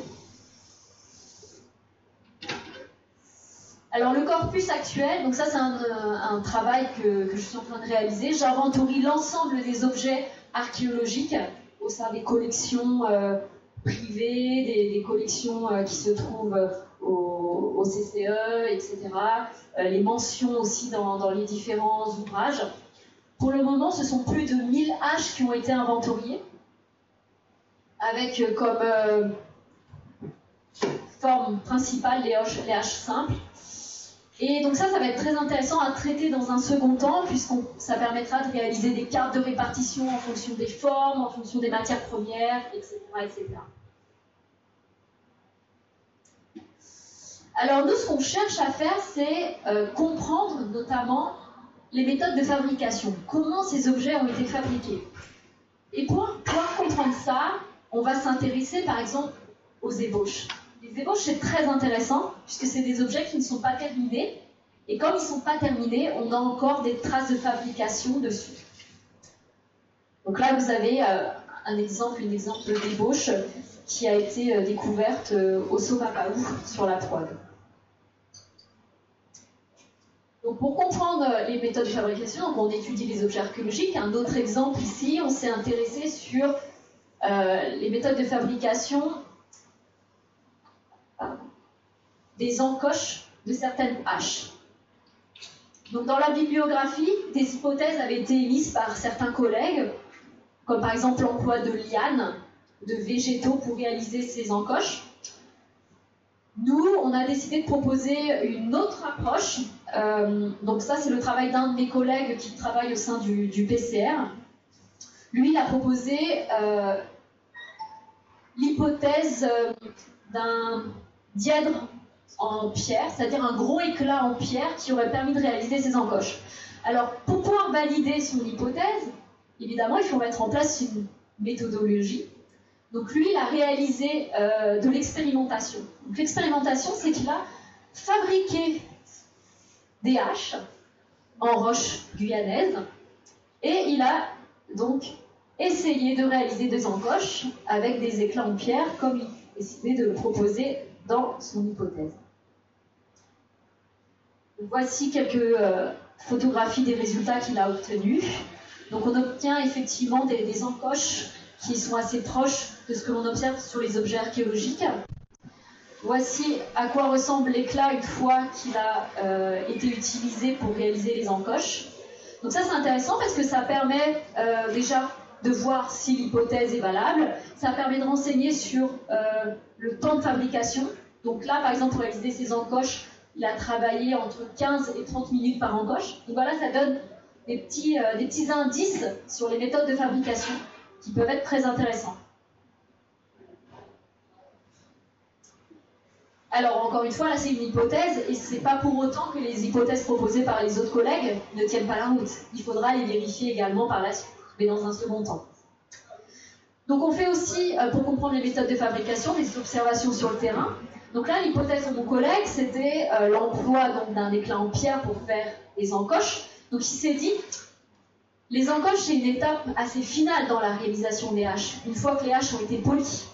Alors le corpus actuel, donc ça c'est un travail que je suis en train de réaliser, j'inventorie l'ensemble des objets archéologiques au sein des collections privées, des collections qui se trouvent au CCE, etc. Les mentions aussi dans les différents ouvrages. Pour le moment, ce sont plus de 1000 haches qui ont été inventoriées, avec comme forme principale les haches simples. Et donc ça va être très intéressant à traiter dans un second temps, puisque ça permettra de réaliser des cartes de répartition en fonction des formes, en fonction des matières premières, etc. etc. Alors nous, ce qu'on cherche à faire, c'est comprendre notamment les méthodes de fabrication, comment ces objets ont été fabriqués. Et pour pouvoir comprendre ça, on va s'intéresser par exemple aux ébauches. Les ébauches, c'est très intéressant, puisque c'est des objets qui ne sont pas terminés, et comme ils ne sont pas terminés, on a encore des traces de fabrication dessus. Donc là, vous avez une exemple d'ébauche qui a été découverte au Somapaou, sur la Proie. Donc pour comprendre les méthodes de fabrication, on étudie les objets archéologiques. Un autre exemple ici, on s'est intéressé sur les méthodes de fabrication des encoches de certaines haches. Donc dans la bibliographie, des hypothèses avaient été émises par certains collègues, comme par exemple l'emploi de lianes, de végétaux pour réaliser ces encoches. Nous, on a décidé de proposer une autre approche. Donc ça, c'est le travail d'un de mes collègues qui travaille au sein du PCR. Lui, il a proposé l'hypothèse d'un dièdre en pierre, c'est-à-dire un gros éclat en pierre qui aurait permis de réaliser ces encoches. Alors, pour pouvoir valider son hypothèse, évidemment, il faut mettre en place une méthodologie. Donc lui, il a réalisé de l'expérimentation. Donc l'expérimentation, c'est qu'il a fabriqué des haches en roche guyanaise. Et il a donc essayé de réaliser des encoches avec des éclats en pierre, comme il a décidé de le proposer dans son hypothèse. Donc, voici quelques photographies des résultats qu'il a obtenus. Donc on obtient effectivement des encoches qui sont assez proches de ce que l'on observe sur les objets archéologiques. Voici à quoi ressemble l'éclat une fois qu'il a été utilisé pour réaliser les encoches. Donc ça c'est intéressant parce que ça permet déjà de voir si l'hypothèse est valable. Ça permet de renseigner sur le temps de fabrication. Donc là par exemple pour réaliser ces encoches, il a travaillé entre 15 et 30 minutes par encoche. Donc voilà, ça donne des petits indices sur les méthodes de fabrication qui peuvent être très intéressants. Alors, encore une fois, là, c'est une hypothèse, et c'est pas pour autant que les hypothèses proposées par les autres collègues ne tiennent pas la route. Il faudra les vérifier également par la suite, mais dans un second temps. Donc, on fait aussi, pour comprendre les méthodes de fabrication, des observations sur le terrain. Donc là, l'hypothèse de mon collègue, c'était l'emploi d'un éclat en pierre pour faire des encoches. Donc, il s'est dit, les encoches, c'est une étape assez finale dans la réalisation des haches, une fois que les haches ont été polies.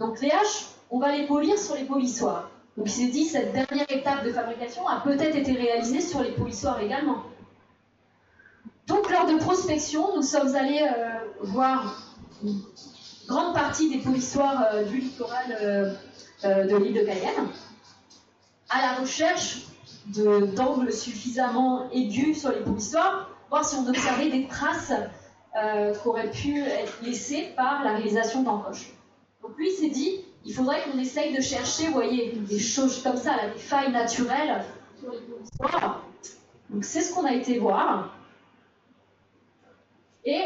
Donc, les haches, on va les polir sur les polissoirs. Donc il s'est dit, cette dernière étape de fabrication a peut-être été réalisée sur les polissoirs également. Donc lors de prospection, nous sommes allés voir une grande partie des polissoirs du littoral de l'île de Cayenne, à la recherche d'angles suffisamment aigus sur les polissoirs, voir si on observait des traces qui auraient pu être laissées par la réalisation d'encoches. Donc lui s'est dit, il faudrait qu'on essaye de chercher, vous voyez, des choses comme ça, là, des failles naturelles sur les polissoirs. Donc c'est ce qu'on a été voir. Et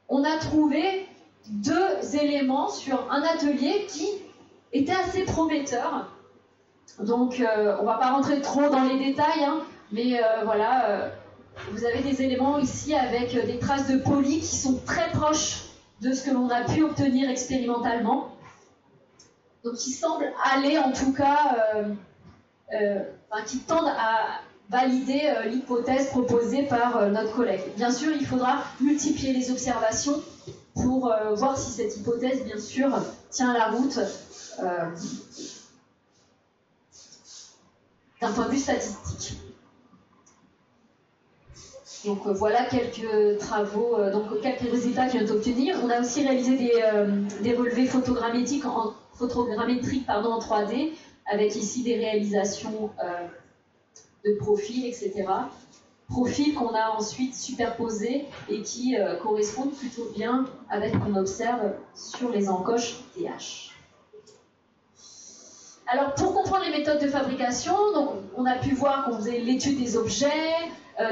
on a trouvé 2 éléments sur un atelier qui était assez prometteur. Donc on ne va pas rentrer trop dans les détails, hein, mais voilà, vous avez des éléments ici avec des traces de poli qui sont très proches de ce que l'on a pu obtenir expérimentalement. Donc qui semblent aller en tout cas, qui tendent à valider l'hypothèse proposée par notre collègue. Bien sûr, il faudra multiplier les observations pour voir si cette hypothèse, bien sûr, tient la route d'un point de vue statistique. Donc voilà quelques travaux, donc quelques résultats qu'il vient d'obtenir. On a aussi réalisé des relevés photogrammétriques en 3D, avec ici des réalisations de profils, etc. Profils qu'on a ensuite superposés et qui correspondent plutôt bien avec ce qu'on observe sur les encoches des haches. Alors pour comprendre les méthodes de fabrication, donc, on a pu voir qu'on faisait l'étude des objets,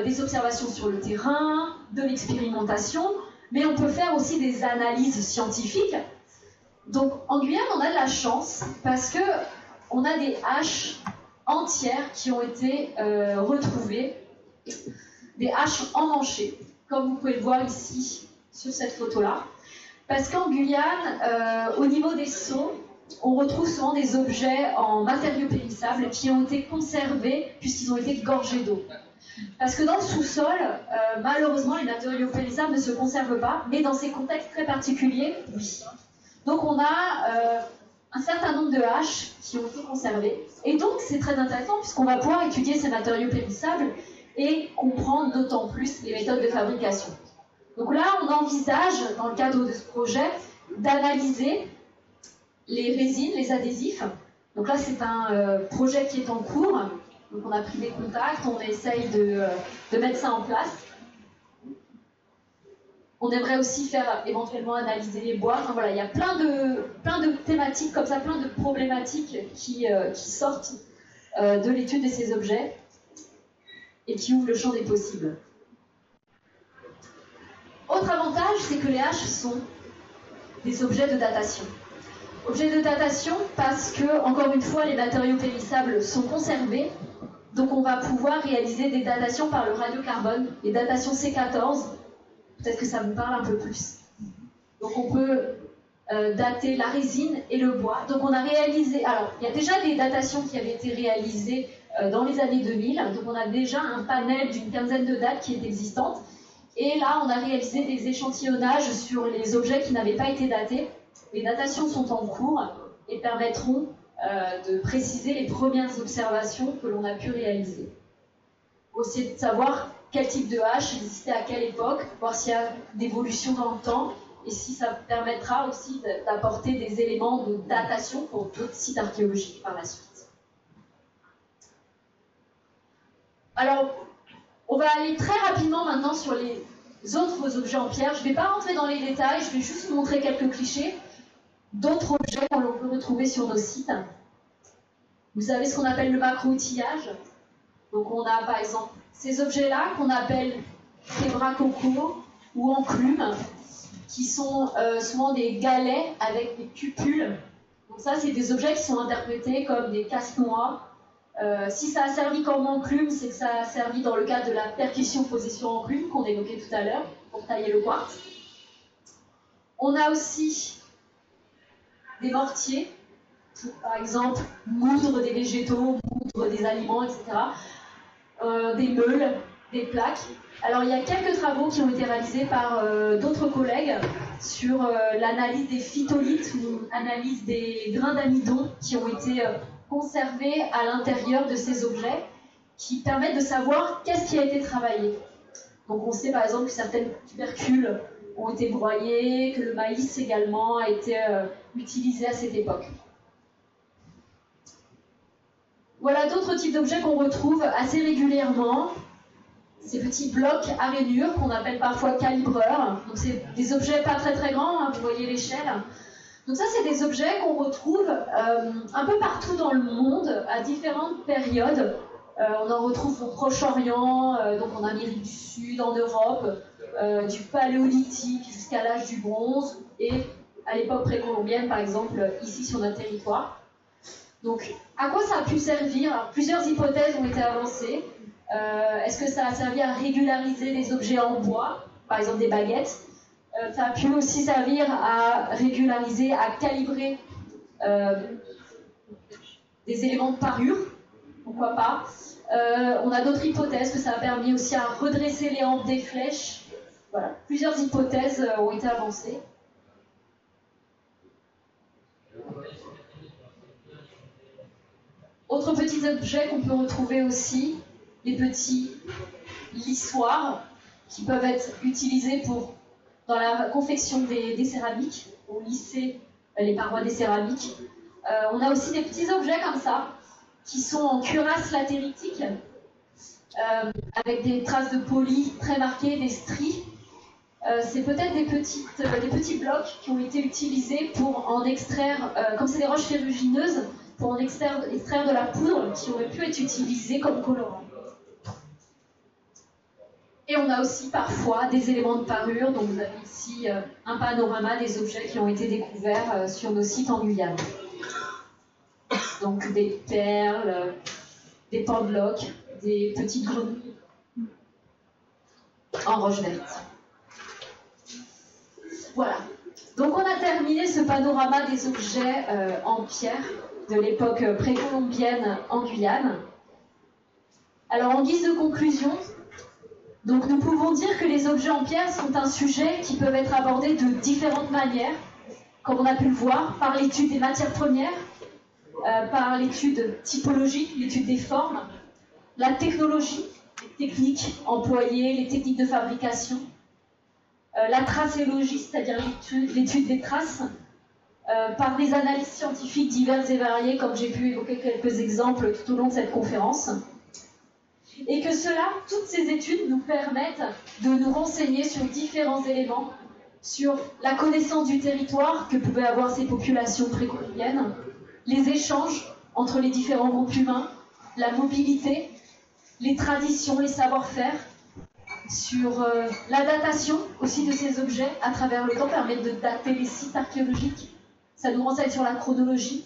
des observations sur le terrain, de l'expérimentation, mais on peut faire aussi des analyses scientifiques. Donc en Guyane, on a de la chance parce que on a des haches entières qui ont été retrouvées, des haches emmanchées, comme vous pouvez le voir ici sur cette photo-là. Parce qu'en Guyane, au niveau des seaux, on retrouve souvent des objets en matériaux périssables qui ont été conservés puisqu'ils ont été gorgés d'eau. Parce que dans le sous-sol, malheureusement, les matériaux périssables ne se conservent pas, mais dans ces contextes très particuliers, oui. Donc on a un certain nombre de haches qui ont été conservées. Et donc c'est très intéressant puisqu'on va pouvoir étudier ces matériaux périssables et comprendre d'autant plus les méthodes de fabrication. Donc là, on envisage, dans le cadre de ce projet, d'analyser les résines, les adhésifs. Donc là, c'est un projet qui est en cours. Donc on a pris des contacts, on essaye de mettre ça en place. On aimerait aussi faire éventuellement analyser les bois. Enfin, voilà, il y a plein de thématiques comme ça, plein de problématiques qui sortent de l'étude de ces objets et qui ouvrent le champ des possibles. Autre avantage, c'est que les haches sont des objets de datation. Objets de datation parce que, encore une fois, les matériaux périssables sont conservés. Donc on va pouvoir réaliser des datations par le radiocarbone, les datations C14. Peut-être que ça vous parle un peu plus. Donc on peut dater la résine et le bois. Donc on a réalisé... Alors, il y a déjà des datations qui avaient été réalisées dans les années 2000. Donc on a déjà un panel d'une quinzaine de dates qui est existante. Et là, on a réalisé des échantillonnages sur les objets qui n'avaient pas été datés. Les datations sont en cours et permettront de préciser les premières observations que l'on a pu réaliser. Aussi de savoir quel type de hache existait à quelle époque, voir s'il y a d'évolution dans le temps, et si ça permettra aussi d'apporter des éléments de datation pour d'autres sites archéologiques par la suite. Alors, on va aller très rapidement maintenant sur les autres objets en pierre. Je ne vais pas rentrer dans les détails, je vais juste vous montrer quelques clichés d'autres objets qu'on peut retrouver sur nos sites. Vous avez ce qu'on appelle le macro-outillage. Donc on a par exemple ces objets-là qu'on appelle des bras coco ou enclumes, qui sont souvent des galets avec des cupules. Donc ça, c'est des objets qui sont interprétés comme des casse-noix. Si ça a servi comme enclume, c'est que ça a servi dans le cadre de la percussion posée sur enclume qu'on évoquait tout à l'heure, pour tailler le quartz. On a aussi des mortiers, pour par exemple moudre des végétaux, moudre des aliments, etc. Des meules, des plaques. Alors il y a quelques travaux qui ont été réalisés par d'autres collègues sur l'analyse des phytolithes ou analyse des grains d'amidon qui ont été conservés à l'intérieur de ces objets, qui permettent de savoir qu'est-ce qui a été travaillé. Donc on sait par exemple que certaines tubercules ont été broyées, que le maïs également a été utilisé à cette époque. Voilà d'autres types d'objets qu'on retrouve assez régulièrement. Ces petits blocs à rainures qu'on appelle parfois calibreurs. Donc c'est des objets pas très très grands, hein, vous voyez l'échelle. Donc ça, c'est des objets qu'on retrouve un peu partout dans le monde, à différentes périodes. On en retrouve au Proche-Orient, donc en Amérique du Sud, en Europe, du Paléolithique jusqu'à l'âge du bronze, et à l'époque précolombienne, par exemple, ici sur notre territoire. Donc, à quoi ça a pu servir? Alors, plusieurs hypothèses ont été avancées. Est-ce que ça a servi à régulariser des objets en bois, par exemple des baguettes? Ça a pu aussi servir à régulariser, à calibrer des éléments de parure, pourquoi pas. On a d'autres hypothèses, que ça a permis aussi à redresser les hampes des flèches. Voilà, plusieurs hypothèses ont été avancées. Autre petit objet qu'on peut retrouver aussi, les petits lissoirs qui peuvent être utilisés dans la confection des céramiques, pour lisser les parois des céramiques. On a aussi des petits objets comme ça, qui sont en cuirasse latéritique, avec des traces de poli très marquées, des stries. C'est peut-être des petits blocs qui ont été utilisés pour en extraire, comme c'est des roches ferrugineuses, pour en extraire de la poudre qui aurait pu être utilisée comme colorant. Et on a aussi parfois des éléments de parure, donc vous avez ici un panorama des objets qui ont été découverts sur nos sites en Guyane. Donc des perles, des pendeloques, des petites grenouilles en roche verte. Voilà. Donc on a terminé ce panorama des objets en pierre de l'époque précolombienne en Guyane. Alors en guise de conclusion, donc nous pouvons dire que les objets en pierre sont un sujet qui peut être abordé de différentes manières, comme on a pu le voir, par l'étude des matières premières, par l'étude typologique, l'étude des formes, la technologie, les techniques employées, les techniques de fabrication, la tracéologie, c'est-à-dire l'étude des traces, par des analyses scientifiques diverses et variées, comme j'ai pu évoquer quelques exemples tout au long de cette conférence. Et que toutes ces études nous permettent de nous renseigner sur différents éléments, sur la connaissance du territoire que pouvaient avoir ces populations précolombiennes, les échanges entre les différents groupes humains, la mobilité, les traditions, les savoir-faire, sur la datation aussi de ces objets à travers le temps, permettre de dater les sites archéologiques. Ça nous renseigne sur la chronologie,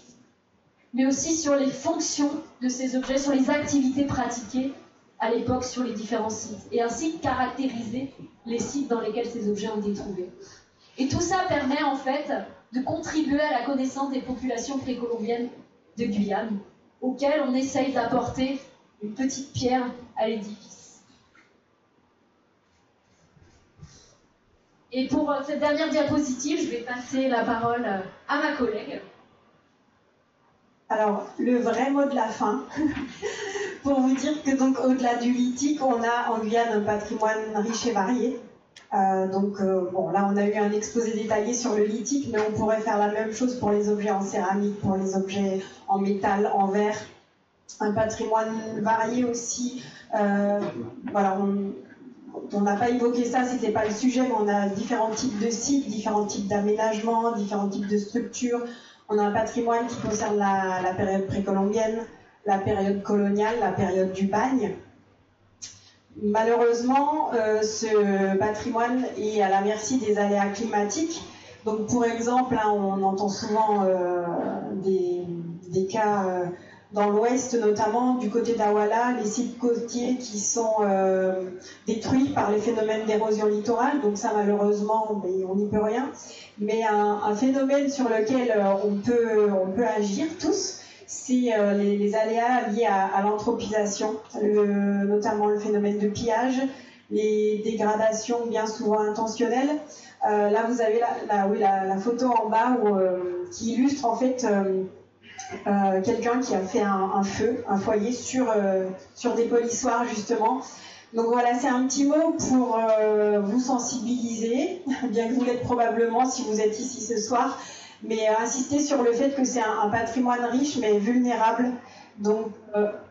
mais aussi sur les fonctions de ces objets, sur les activités pratiquées à l'époque sur les différents sites, et ainsi caractériser les sites dans lesquels ces objets ont été trouvés. Et tout ça permet en fait de contribuer à la connaissance des populations précolombiennes de Guyane, auxquelles on essaye d'apporter une petite pierre à l'édifice. Et pour cette dernière diapositive, je vais passer la parole à ma collègue. Alors, le vrai mot de la fin, pour vous dire que donc au-delà du lithique, on a en Guyane un patrimoine riche et varié. Bon, là on a eu un exposé détaillé sur le lithique, mais on pourrait faire la même chose pour les objets en céramique, pour les objets en métal, en verre. Un patrimoine varié aussi. Voilà, on n'a pas évoqué ça, c'était pas le sujet, mais on a différents types de sites, différents types d'aménagements, différents types de structures. On a un patrimoine qui concerne la période précolombienne, la période coloniale, la période du bagne. Malheureusement, ce patrimoine est à la merci des aléas climatiques. Donc, pour exemple, hein, on entend souvent des cas dans l'ouest, notamment du côté d'Awala, les sites côtiers qui sont détruits par les phénomènes d'érosion littorale. Donc ça, malheureusement, on n'y peut rien. Mais un phénomène sur lequel on peut agir tous, c'est les aléas liés à l'anthropisation, notamment le phénomène de pillage, les dégradations bien souvent intentionnelles. Là, vous avez la photo en bas qui illustre en fait quelqu'un qui a fait un foyer sur des polissoirs justement. Donc voilà, c'est un petit mot pour vous sensibiliser, bien que vous l'êtes probablement si vous êtes ici ce soir, mais insister sur le fait que c'est un patrimoine riche mais vulnérable. Donc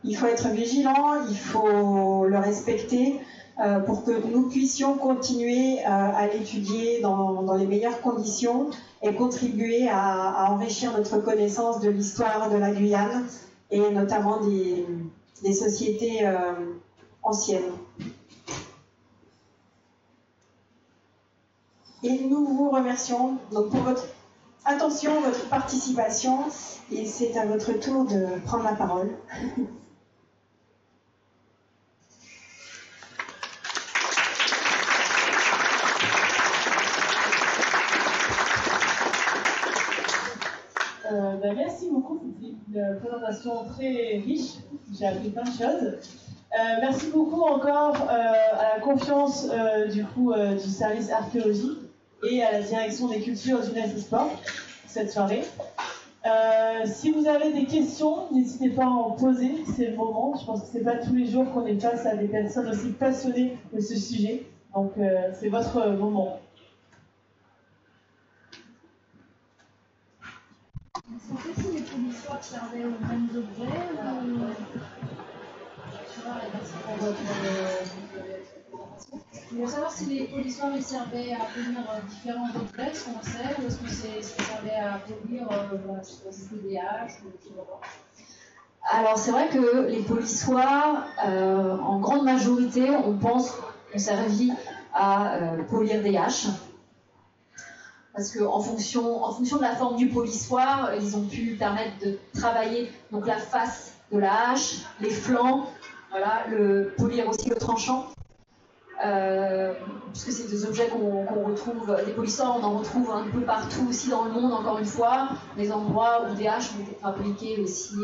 il faut être vigilant, il faut le respecter pour que nous puissions continuer à l'étudier dans les meilleures conditions et contribuer à enrichir notre connaissance de l'histoire de la Guyane et notamment des sociétés anciennes. Et nous vous remercions donc pour votre attention, votre participation, et c'est à votre tour de prendre la parole. Merci beaucoup, c'était une présentation très riche, j'ai appris plein de choses. Merci beaucoup encore à la confiance du service archéologie et à la direction des cultures, jeunesse et sport pour cette soirée. Si vous avez des questions, n'hésitez pas à en poser, c'est le moment. Je pense que ce n'est pas tous les jours qu'on est face à des personnes aussi passionnées de ce sujet, donc c'est votre moment. Est-ce que si les polissoirs servaient aux mêmes objets Je voulais savoir si les polissoirs les servaient à polir différents objets, est-ce qu'on sait, ou est-ce que ça servait à polir des haches ou des choses. Alors c'est vrai que les polissoirs, en grande majorité, on pense ont servi à polir des haches. Parce qu'en fonction de la forme du polissoir, ils ont pu permettre de travailler donc la face de la hache, les flancs, voilà, polir aussi le tranchant. Puisque c'est des objets qu'on retrouve, des polissoirs, on en retrouve un peu partout aussi dans le monde, encore une fois, des endroits où des haches ont été fabriquées aussi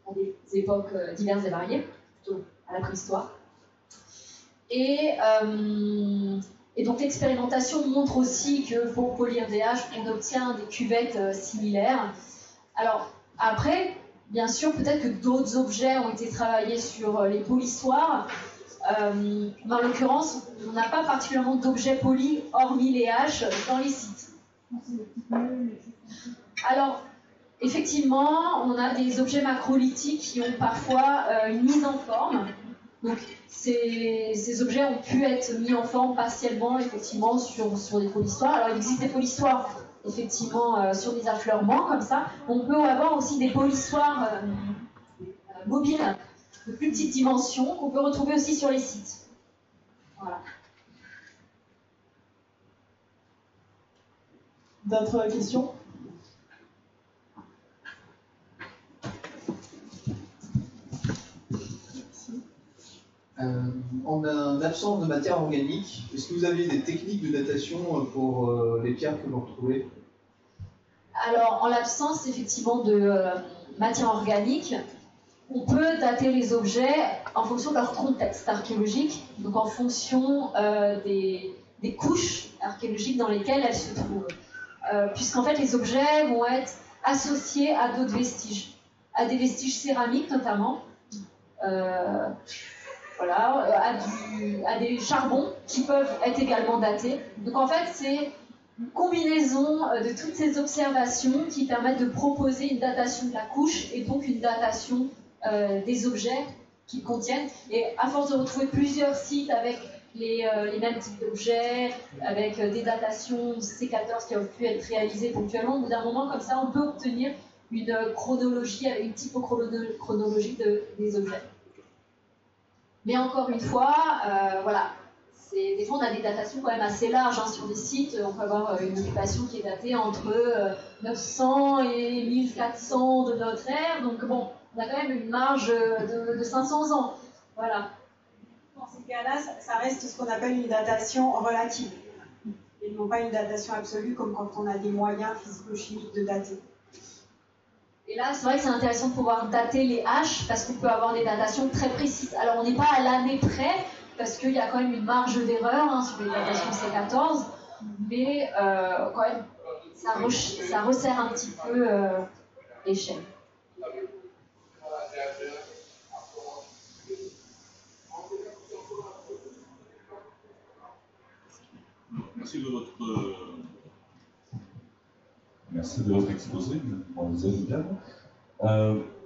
dans des époques diverses et variées, plutôt à la préhistoire. Et donc l'expérimentation montre aussi que pour polir des haches, on obtient des cuvettes similaires. Alors après, bien sûr, peut-être que d'autres objets ont été travaillés sur les polissoirs, mais en l'occurrence, on n'a pas particulièrement d'objets polis, hormis les haches, dans les sites. Alors, effectivement, on a des objets macrolithiques qui ont parfois une mise en forme. Donc, ces objets ont pu être mis en forme partiellement, effectivement, sur des polissoirs. Alors, il existe des polissoirs, effectivement, sur des affleurements, comme ça. On peut avoir aussi des polissoirs mobiles, de plus petites dimensions, qu'on peut retrouver aussi sur les sites. Voilà. D'autres questions ? En absence de matière organique, est-ce que vous avez des techniques de datation pour les pierres que vous retrouvez? Alors, en l'absence effectivement de matière organique, on peut dater les objets en fonction de leur contexte archéologique, donc en fonction des couches archéologiques dans lesquelles elles se trouvent. Puisqu'en fait, les objets vont être associés à d'autres vestiges, à des vestiges céramiques notamment, voilà, à des charbons qui peuvent être également datés. Donc en fait, c'est une combinaison de toutes ces observations qui permettent de proposer une datation de la couche et donc une datation des objets qu'ils contiennent. Et à force de retrouver plusieurs sites avec les mêmes types d'objets, avec des datations C14 qui ont pu être réalisées ponctuellement, au bout d'un moment, comme ça, on peut obtenir une chronologie, une typochronologie des objets. Mais encore une fois, voilà, des fois on a des datations quand même assez larges hein, sur des sites. On peut avoir une occupation qui est datée entre 900 et 1400 de notre ère. Donc bon, on a quand même une marge de 500 ans. Voilà. Dans ces cas-là, ça reste ce qu'on appelle une datation relative. Et non pas une datation absolue comme quand on a des moyens physico-chimiques de dater. Et là, c'est vrai que c'est intéressant de pouvoir dater les haches parce qu'on peut avoir des datations très précises. Alors, on n'est pas à l'année près parce qu'il y a quand même une marge d'erreur hein, sur les datations C14, mais quand même, ça resserre un petit peu l'échelle. Merci de votre exposé,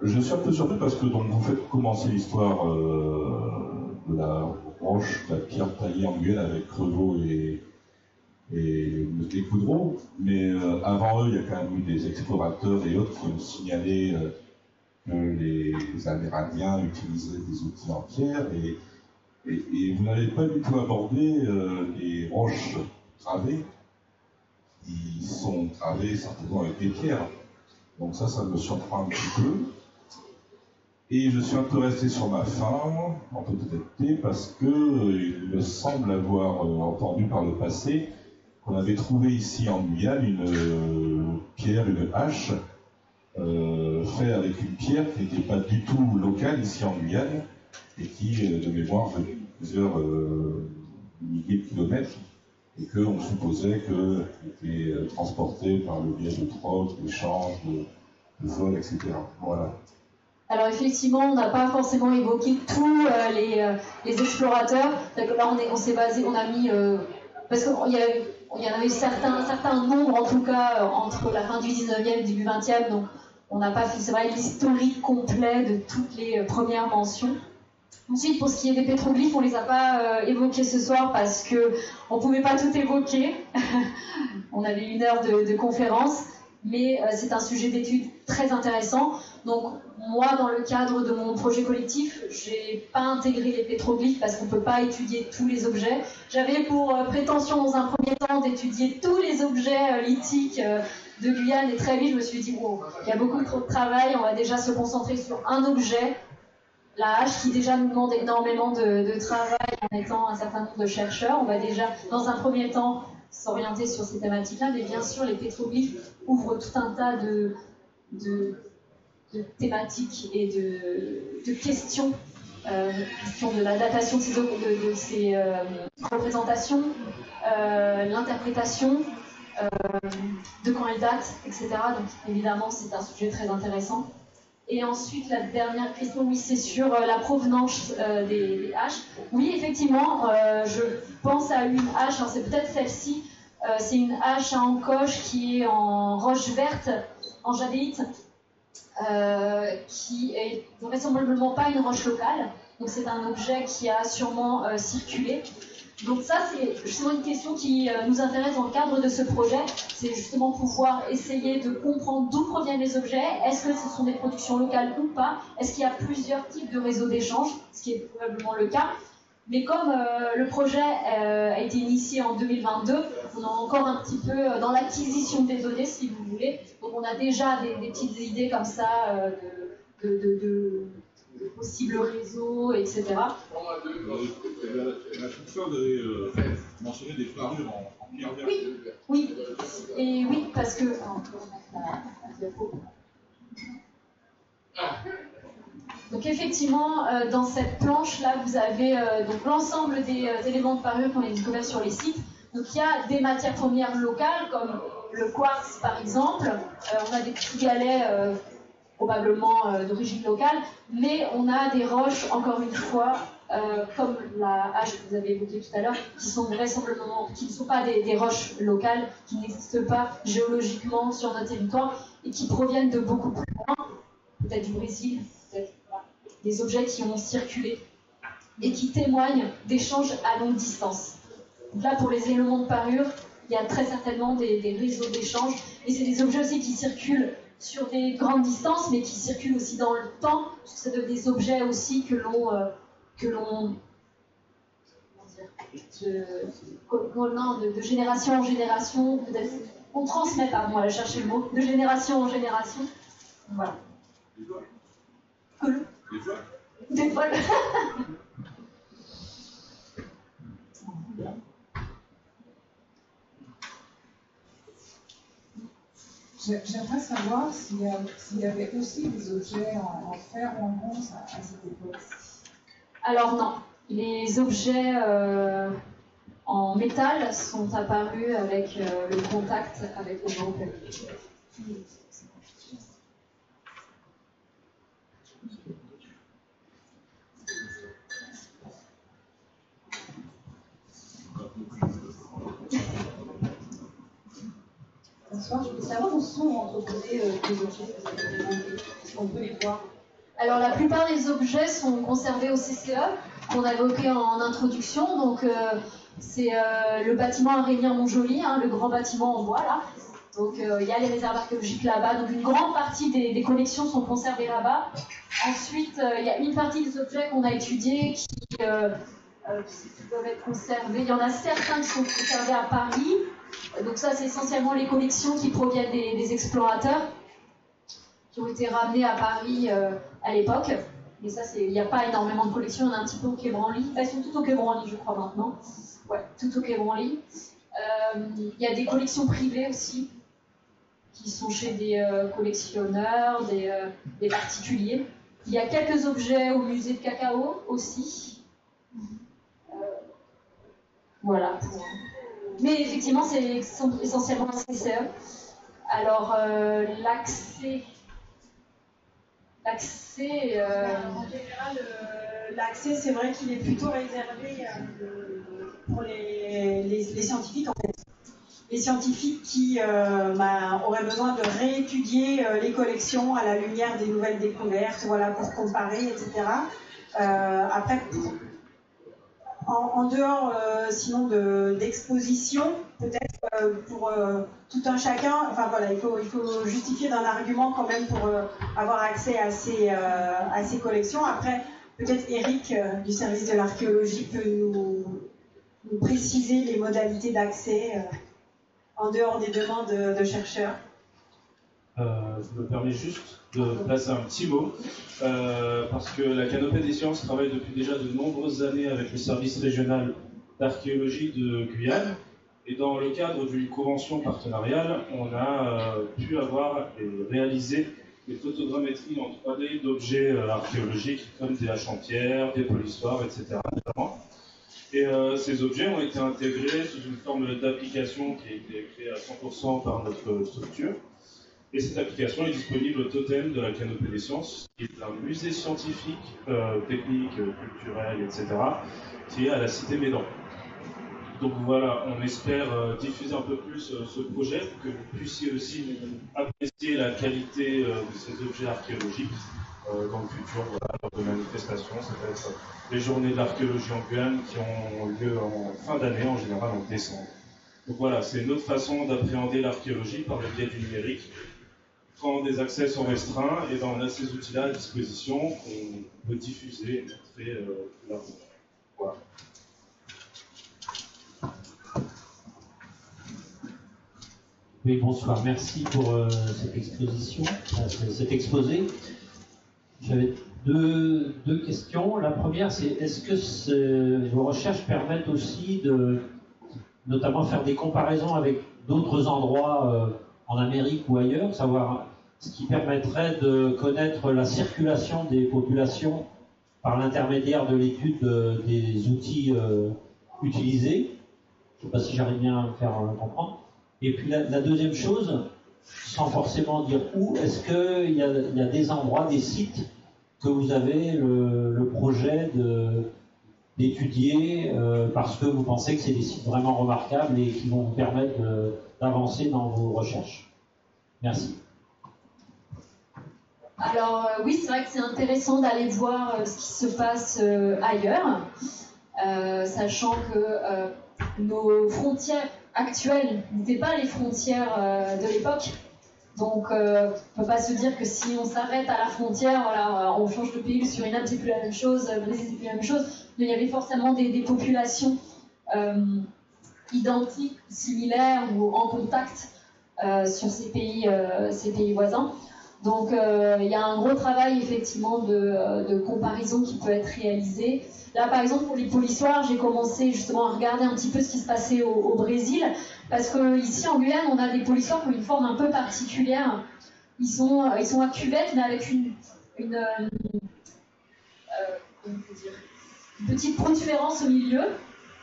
je suis un peu surpris parce que donc, vous faites commencer l'histoire de la roche, de la pierre taillée en Guyane avec Crevaux et Coudreau, mais avant eux, il y a quand même eu des explorateurs et autres qui ont signalé que les Amérindiens utilisaient des outils en pierre et vous n'avez pas du tout abordé les roches gravées qui sont gravées certainement avec des pierres. Donc ça me surprend un petit peu. Et je suis un peu resté sur ma faim, en toute honnêteté, parce que il me semble avoir entendu par le passé qu'on avait trouvé ici en Guyane une pierre, une hache, faite avec une pierre qui n'était pas du tout locale ici en Guyane, et qui, de mémoire, venait plusieurs milliers de kilomètres, et qu'on supposait qu'elle était transportée par le biais de troc, d'échanges, de vol, etc. Voilà. Alors effectivement, on n'a pas forcément évoqué tous les explorateurs. Là, on s'est basé, on a mis... parce qu'il y en avait certains nombres, en tout cas, entre la fin du 19e et le début 20e, donc on n'a pas fait, c'est vrai, l'historique complet de toutes les premières mentions. Ensuite, pour ce qui est des pétroglyphes, on ne les a pas évoqués ce soir parce qu'on ne pouvait pas tout évoquer. On avait 1 heure de conférence, mais c'est un sujet d'étude très intéressant. Donc, moi, dans le cadre de mon projet collectif, je n'ai pas intégré les pétroglyphes parce qu'on ne peut pas étudier tous les objets. J'avais pour prétention, dans un premier temps, d'étudier tous les objets lithiques de Guyane, et très vite, je me suis dit, bon, il y a beaucoup trop de travail, on va déjà se concentrer sur un objet, la hache, qui déjà nous demande énormément de travail en étant un certain nombre de chercheurs. On va déjà, dans un premier temps, s'orienter sur ces thématiques-là, mais bien sûr, les pétroglyphes ouvrent tout un tas de thématiques et de questions, question de la datation de ces représentations, l'interprétation, de quand elles datent, etc. Donc évidemment, c'est un sujet très intéressant. Et ensuite, la dernière question, oui, c'est sur la provenance des haches. Oui, effectivement, je pense à une hache, hein, c'est peut-être celle-ci, c'est une hache à encoche qui est en roche verte, en jadéite, qui est vraisemblablement pas une roche locale. Donc c'est un objet qui a sûrement circulé. Donc ça, c'est justement une question qui nous intéresse dans le cadre de ce projet. C'est justement pouvoir essayer de comprendre d'où proviennent les objets. Est-ce que ce sont des productions locales ou pas? Est-ce qu'il y a plusieurs types de réseaux d'échange? Ce qui est probablement le cas. Mais comme le projet a été initié en 2022, on est encore un petit peu dans l'acquisition des données, si vous voulez. Donc on a déjà des petites idées comme ça de possibles réseaux, etc. La chose, vous avez mentionné des parures en pierre verte. Oui, et oui, parce que... Donc effectivement, dans cette planche-là, vous avez donc l'ensemble des éléments de parure qu'on a découverts sur les sites. Donc il y a des matières premières locales, comme le quartz par exemple. On a des petits galets probablement d'origine locale, mais on a des roches, encore une fois, comme la hache que vous avez évoquée tout à l'heure, qui sont vraisemblablement, qui ne sont pas des roches locales, qui n'existent pas géologiquement sur notre territoire et qui proviennent de beaucoup plus loin, peut-être du Brésil, peut-être des objets qui ont circulé et qui témoignent d'échanges à longue distance. Donc là, pour les éléments de parure, il y a très certainement des réseaux d'échanges, et c'est des objets aussi qui circulent sur des grandes distances, mais qui circulent aussi dans le temps, parce que ça donne des objets aussi que l'on de génération en génération, on transmet, pardon, on va chercher le mot, de génération en génération. Voilà. Des voiles. J'aimerais savoir s'il y avait aussi des objets en fer ou en bronze à cette époque. Alors non, les objets en métal sont apparus avec le contact avec les Européens. Bonsoir, je voulais savoir où sont entreposés les objets que vous avez demandés. Est-ce qu'on peut les voir? Alors la plupart des objets sont conservés au CCE, qu'on a évoqué en introduction. Donc c'est le bâtiment à Rémière-Montjoly, hein, le grand bâtiment en bois là. Donc il y a les réserves archéologiques là-bas. Donc une grande partie des collections sont conservées là-bas. Ensuite, il y a une partie des objets qu'on a étudiés qui doivent être conservés. Il y en a certains qui sont conservés à Paris. Donc ça, c'est essentiellement les collections qui proviennent des explorateurs qui ont été ramenés à Paris à l'époque. Mais ça, il n'y a pas énormément de collections. Il y en a un petit peu au Quai Branly. Elles sont toutes au Quai Branly, je crois, maintenant. Ouais, toutes au Quai Branly. Il y a des collections privées aussi, qui sont chez des collectionneurs, des particuliers. Il y a quelques objets au musée de Cacao aussi. Voilà. Mais effectivement, c'est essentiellement un CCE. Alors, l'accès... En général, l'accès, c'est vrai qu'il est plutôt réservé pour les scientifiques, en fait. Les scientifiques qui auraient besoin de réétudier les collections à la lumière des nouvelles découvertes, voilà, pour comparer, etc. Après, en dehors, sinon, d'exposition, peut-être pour tout un chacun, enfin voilà, il faut justifier d'un argument quand même pour avoir accès à ces collections. Après, peut-être Eric du service de l'archéologie peut nous préciser les modalités d'accès en dehors des demandes de chercheurs. Je me permets juste de placer un petit mot, parce que la Canopée des Sciences travaille depuis déjà de nombreuses années avec le service régional d'archéologie de Guyane, et dans le cadre d'une convention partenariale, on a pu avoir et réaliser des photogrammétries en 3D d'objets archéologiques comme des haches en pierre, des polissoirs, etc. notamment. Et ces objets ont été intégrés sous une forme d'application qui a été créée à 100% par notre structure. Et cette application est disponible au totem de la Canopée des Sciences, qui est un musée scientifique, technique, culturel, etc., qui est à la Cité Médan. Donc voilà, on espère diffuser un peu plus ce projet pour que vous puissiez aussi apprécier la qualité de ces objets archéologiques dans le futur, voilà, lors de manifestations. Ça va être les journées de l'archéologie en Guyane qui ont lieu en fin d'année, en général en décembre. Donc voilà, c'est une autre façon d'appréhender l'archéologie par le biais du numérique. Quand des accès sont restreints, et ben on a ces outils-là à disposition qu'on peut diffuser et montrer là. Voilà. Oui, bonsoir. Merci pour cette exposition, cet exposé. J'avais deux questions. La première, c'est est-ce que vos recherches permettent aussi de notamment faire des comparaisons avec d'autres endroits en Amérique ou ailleurs, savoir ce qui permettrait de connaître la circulation des populations par l'intermédiaire de l'étude des outils utilisés. Je ne sais pas si j'arrive bien à me faire comprendre. Et puis la deuxième chose, sans forcément dire où, est-ce qu'il y a des endroits, des sites que vous avez le projet d'étudier parce que vous pensez que c'est des sites vraiment remarquables et qui vont vous permettre d'avancer dans vos recherches? Merci. Alors oui, c'est vrai que c'est intéressant d'aller voir ce qui se passe ailleurs, sachant que nos frontières actuelles n'étaient pas les frontières de l'époque. Donc on ne peut pas se dire que si on s'arrête à la frontière, voilà, on change de pays, Suriname c'est plus la même chose, Brésil c'est plus la même chose. Mais il y avait forcément des populations identiques, similaires ou en contact sur ces pays voisins. Donc il y a un gros travail effectivement de comparaison qui peut être réalisé. Là par exemple pour les polissoirs, j'ai commencé justement à regarder un petit peu ce qui se passait au Brésil, parce que ici en Guyane on a des polissoirs qui ont une forme un peu particulière. Ils sont à cuvette mais avec une petite protubérance au milieu.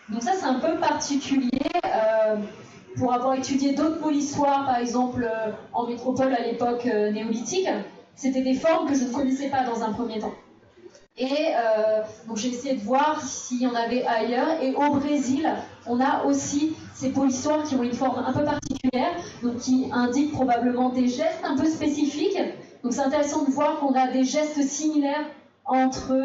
Donc ça c'est un peu particulier. Pour avoir étudié d'autres polissoirs, par exemple en métropole à l'époque néolithique, c'était des formes que je ne connaissais pas dans un premier temps. Et donc j'ai essayé de voir s'il y en avait ailleurs. Et au Brésil, on a aussi ces polissoirs qui ont une forme un peu particulière, donc qui indiquent probablement des gestes un peu spécifiques. Donc c'est intéressant de voir qu'on a des gestes similaires entre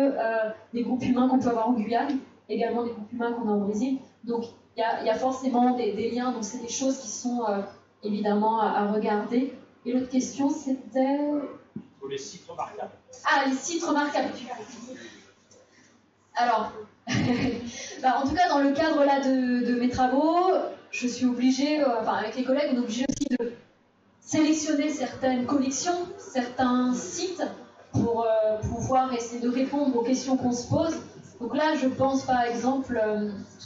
des groupes humains qu'on peut avoir en Guyane, également des groupes humains qu'on a au Brésil. Donc il y a forcément des liens, donc c'est des choses qui sont évidemment à regarder. Et l'autre question, c'était... Sur les sites remarquables. Ah, les sites remarquables. Alors, en tout cas, dans le cadre là de mes travaux, je suis obligée, avec les collègues, on est obligé aussi de sélectionner certaines collections, certains sites, pour pouvoir essayer de répondre aux questions qu'on se pose. Donc là, je pense par exemple,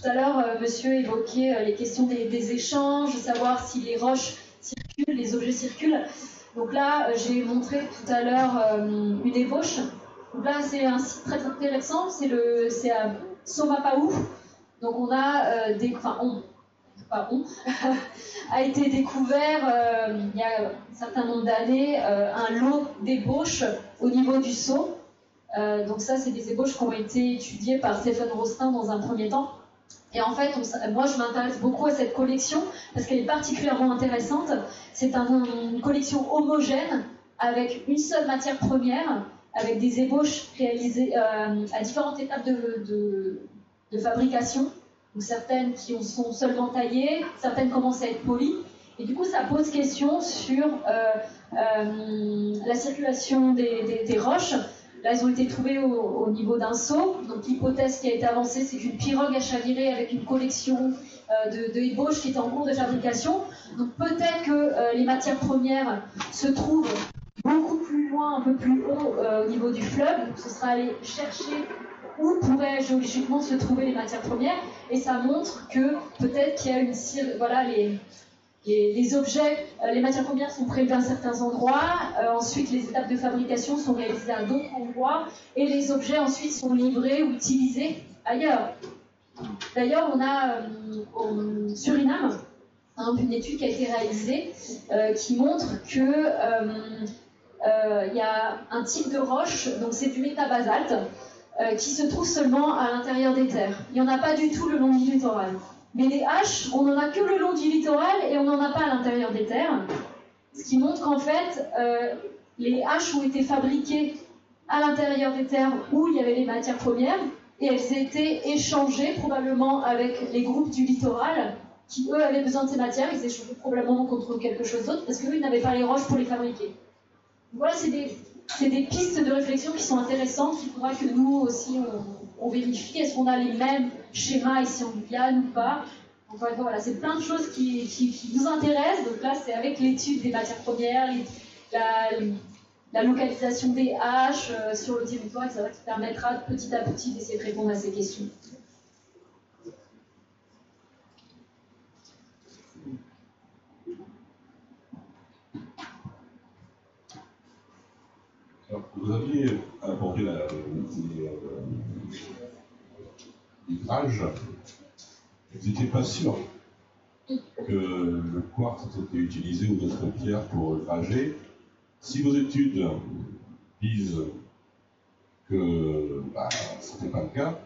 tout à l'heure, monsieur évoquait les questions des échanges, de savoir si les roches circulent, les objets circulent. Donc là, j'ai montré tout à l'heure une ébauche. Donc là, c'est un site très intéressant, c'est à Somapaú. Donc on a a été découvert il y a un certain nombre d'années un lot d'ébauches au niveau du Sceau. Donc ça, c'est des ébauches qui ont été étudiées par Stéphane Rostin dans un premier temps. Et en fait, moi, je m'intéresse beaucoup à cette collection parce qu'elle est particulièrement intéressante. C'est une collection homogène avec une seule matière première, avec des ébauches réalisées à différentes étapes de fabrication. Donc certaines qui sont seulement taillées, certaines commencent à être polies. Et du coup, ça pose question sur la circulation des roches. Là, ils ont été trouvés au niveau d'un seau. Donc l'hypothèse qui a été avancée, c'est qu'une pirogue a chaviré avec une collection de ébauches qui était en cours de fabrication. Donc peut-être que les matières premières se trouvent beaucoup plus loin, un peu plus haut au niveau du fleuve. Donc ce sera aller chercher où pourraient géologiquement se trouver les matières premières. Et ça montre que peut-être qu'il y a une... Voilà, les objets, les matières premières sont prélevées à certains endroits, ensuite les étapes de fabrication sont réalisées à d'autres endroits, et les objets ensuite sont livrés ou utilisés ailleurs. D'ailleurs, on a au Suriname une étude qui a été réalisée qui montre que y a un type de roche, donc c'est du métabasalte, qui se trouve seulement à l'intérieur des terres. Il n'y en a pas du tout le long du littoral. Mais les haches, on n'en a que le long du littoral et on n'en a pas à l'intérieur des terres. Ce qui montre qu'en fait, les haches ont été fabriquées à l'intérieur des terres où il y avait les matières premières et elles étaient échangées probablement avec les groupes du littoral qui, eux, avaient besoin de ces matières. Ils échangeaient probablement contre quelque chose d'autre parce qu'eux, ils n'avaient pas les roches pour les fabriquer. Donc voilà, c'est des pistes de réflexion qui sont intéressantes, qu'il faudra que nous aussi on vérifie. Est-ce qu'on a les mêmes schémas ici en Guyane ou pas? Encore une fois, voilà, c'est plein de choses qui nous intéressent. Donc là, c'est avec l'étude des matières premières, la localisation des haches sur le territoire, etc., qui permettra petit à petit d'essayer de répondre à ces questions. aviez abordé les grages, vous n'étiez pas sûr que le quartz était utilisé ou d'autres pierres pour grager. Si vos études disent que ce n'était pas le cas,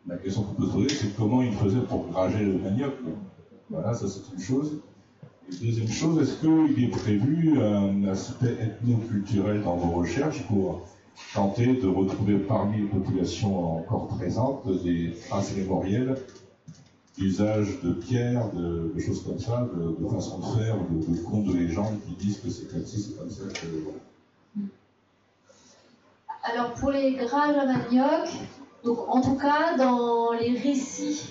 la question qu'on peut se poser, c'est comment ils faisaient pour grager le manioc. Voilà, ça c'est une chose. Et deuxième chose, est-ce qu'il est prévu un aspect ethno-culturel dans vos recherches pour tenter de retrouver parmi les populations encore présentes des traces mémorielles d'usage de pierres, de choses comme ça, de façon de faire, de contes, de légendes qui disent que c'est comme ci, c'est comme ça que... Alors pour les grages à manioc, donc en tout cas dans les récits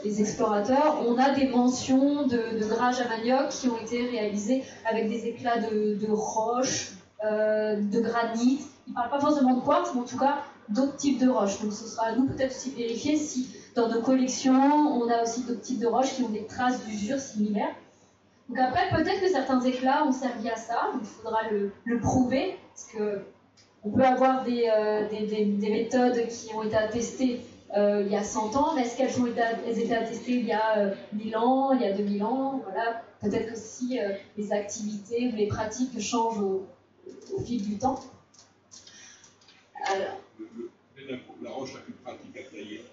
des explorateurs, on a des mentions de grages à manioc qui ont été réalisés avec des éclats de roches, de granit. Ils ne parlent pas forcément de quartz, mais en tout cas d'autres types de roches. Donc ce sera à nous peut-être aussi de vérifier si dans nos collections on a aussi d'autres types de roches qui ont des traces d'usure similaires. Donc après peut-être que certains éclats ont servi à ça, il faudra le prouver, parce que on peut avoir des méthodes qui ont été attestées il y a 100 ans, mais est-ce qu'elles ont été attestées il y a 1000 ans, il y a 2000 ans, voilà. Peut-être aussi les activités ou les pratiques changent au fil du temps. Alors, la roche la plus pratique à tailler.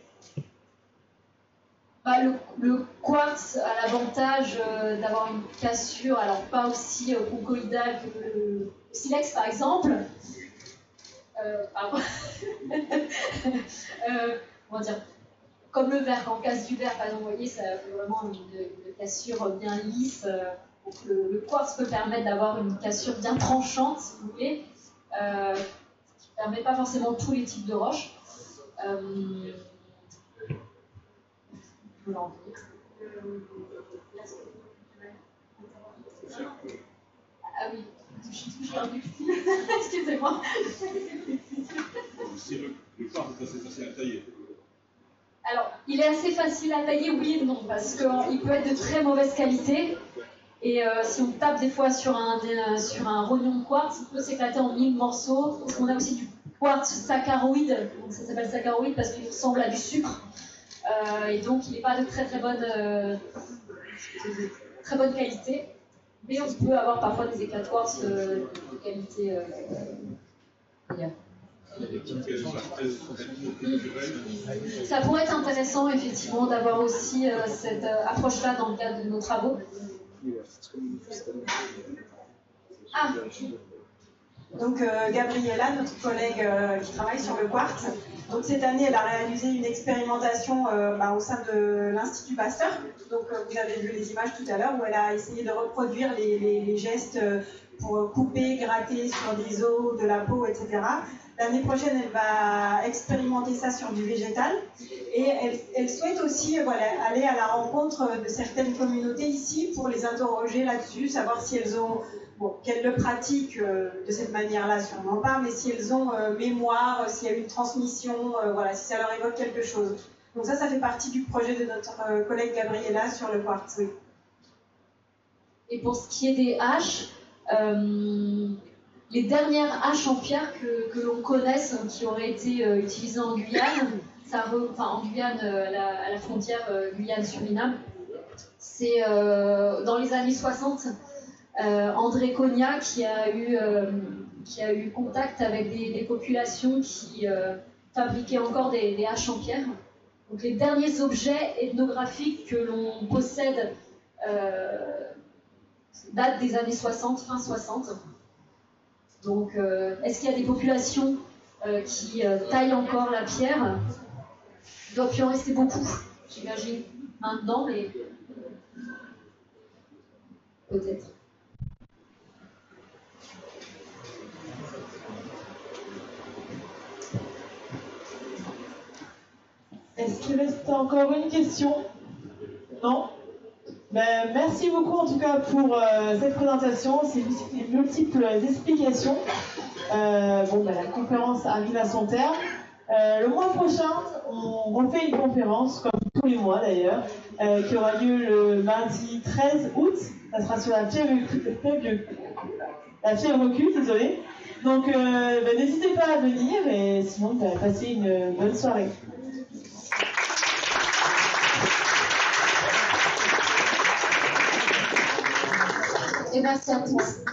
Le quartz a l'avantage d'avoir une cassure, alors pas aussi conchoïdale que le silex par exemple. Comment dire, comme le verre, quand on casse du verre, par exemple, vous voyez, ça fait vraiment une cassure bien lisse. Donc le quartz peut permettre d'avoir une cassure bien tranchante, si vous voulez, qui ne permet pas forcément tous les types de roches. Ah oui, je suis perdue. Excusez-moi. Le quartz est assez facile à tailler. Alors, il est assez facile à tailler, oui et non, parce qu'il peut être de très mauvaise qualité. Et si on tape des fois sur un rognon de quartz, il peut s'éclater en 1000 morceaux. Parce qu'on a aussi du quartz saccharoïde, donc ça s'appelle saccharoïde parce qu'il ressemble à du sucre. Et donc il n'est pas de très bonne qualité. Mais on peut avoir parfois des éclats de quartz de qualité meilleure. Ça pourrait être intéressant effectivement d'avoir aussi cette approche-là dans le cadre de nos travaux. Ah. Donc Gabriella, notre collègue qui travaille sur le quartz, donc cette année elle a réalisé une expérimentation au sein de l'Institut Pasteur. Donc vous avez vu les images tout à l'heure où elle a essayé de reproduire les gestes pour couper, gratter sur des os, de la peau, etc. L'année prochaine, elle va expérimenter ça sur du végétal et elle souhaite aussi aller à la rencontre de certaines communautés ici pour les interroger là-dessus, savoir si elles ont, qu'elles le pratiquent de cette manière-là, sûrement pas, mais si elles ont mémoire, s'il y a une transmission, si ça leur évoque quelque chose. Donc ça fait partie du projet de notre collègue Gabriella sur le quartz. Oui. Et pour ce qui est des haches, les dernières haches en pierre que l'on connaisse, qui auraient été utilisées en Guyane, en Guyane, à la frontière Guyane-Suriname, c'est dans les années 60, André Cogna qui a eu contact avec des populations qui fabriquaient encore des haches en pierre. Donc les derniers objets ethnographiques que l'on possède datent des années 60, fin 60. Donc, est-ce qu'il y a des populations qui taillent encore la pierre? Il doit plus en rester beaucoup, j'imagine, maintenant, mais peut-être. Est-ce qu'il reste encore une question? Non? Merci beaucoup en tout cas pour cette présentation, ces multiples explications. La conférence arrive à son terme. Le mois prochain, on refait une conférence, comme tous les mois d'ailleurs, qui aura lieu le mardi 13 août. Ça sera sur la pierre La fille recule, désolée. Donc n'hésitez pas à venir et sinon passez une bonne soirée. Et merci à tous.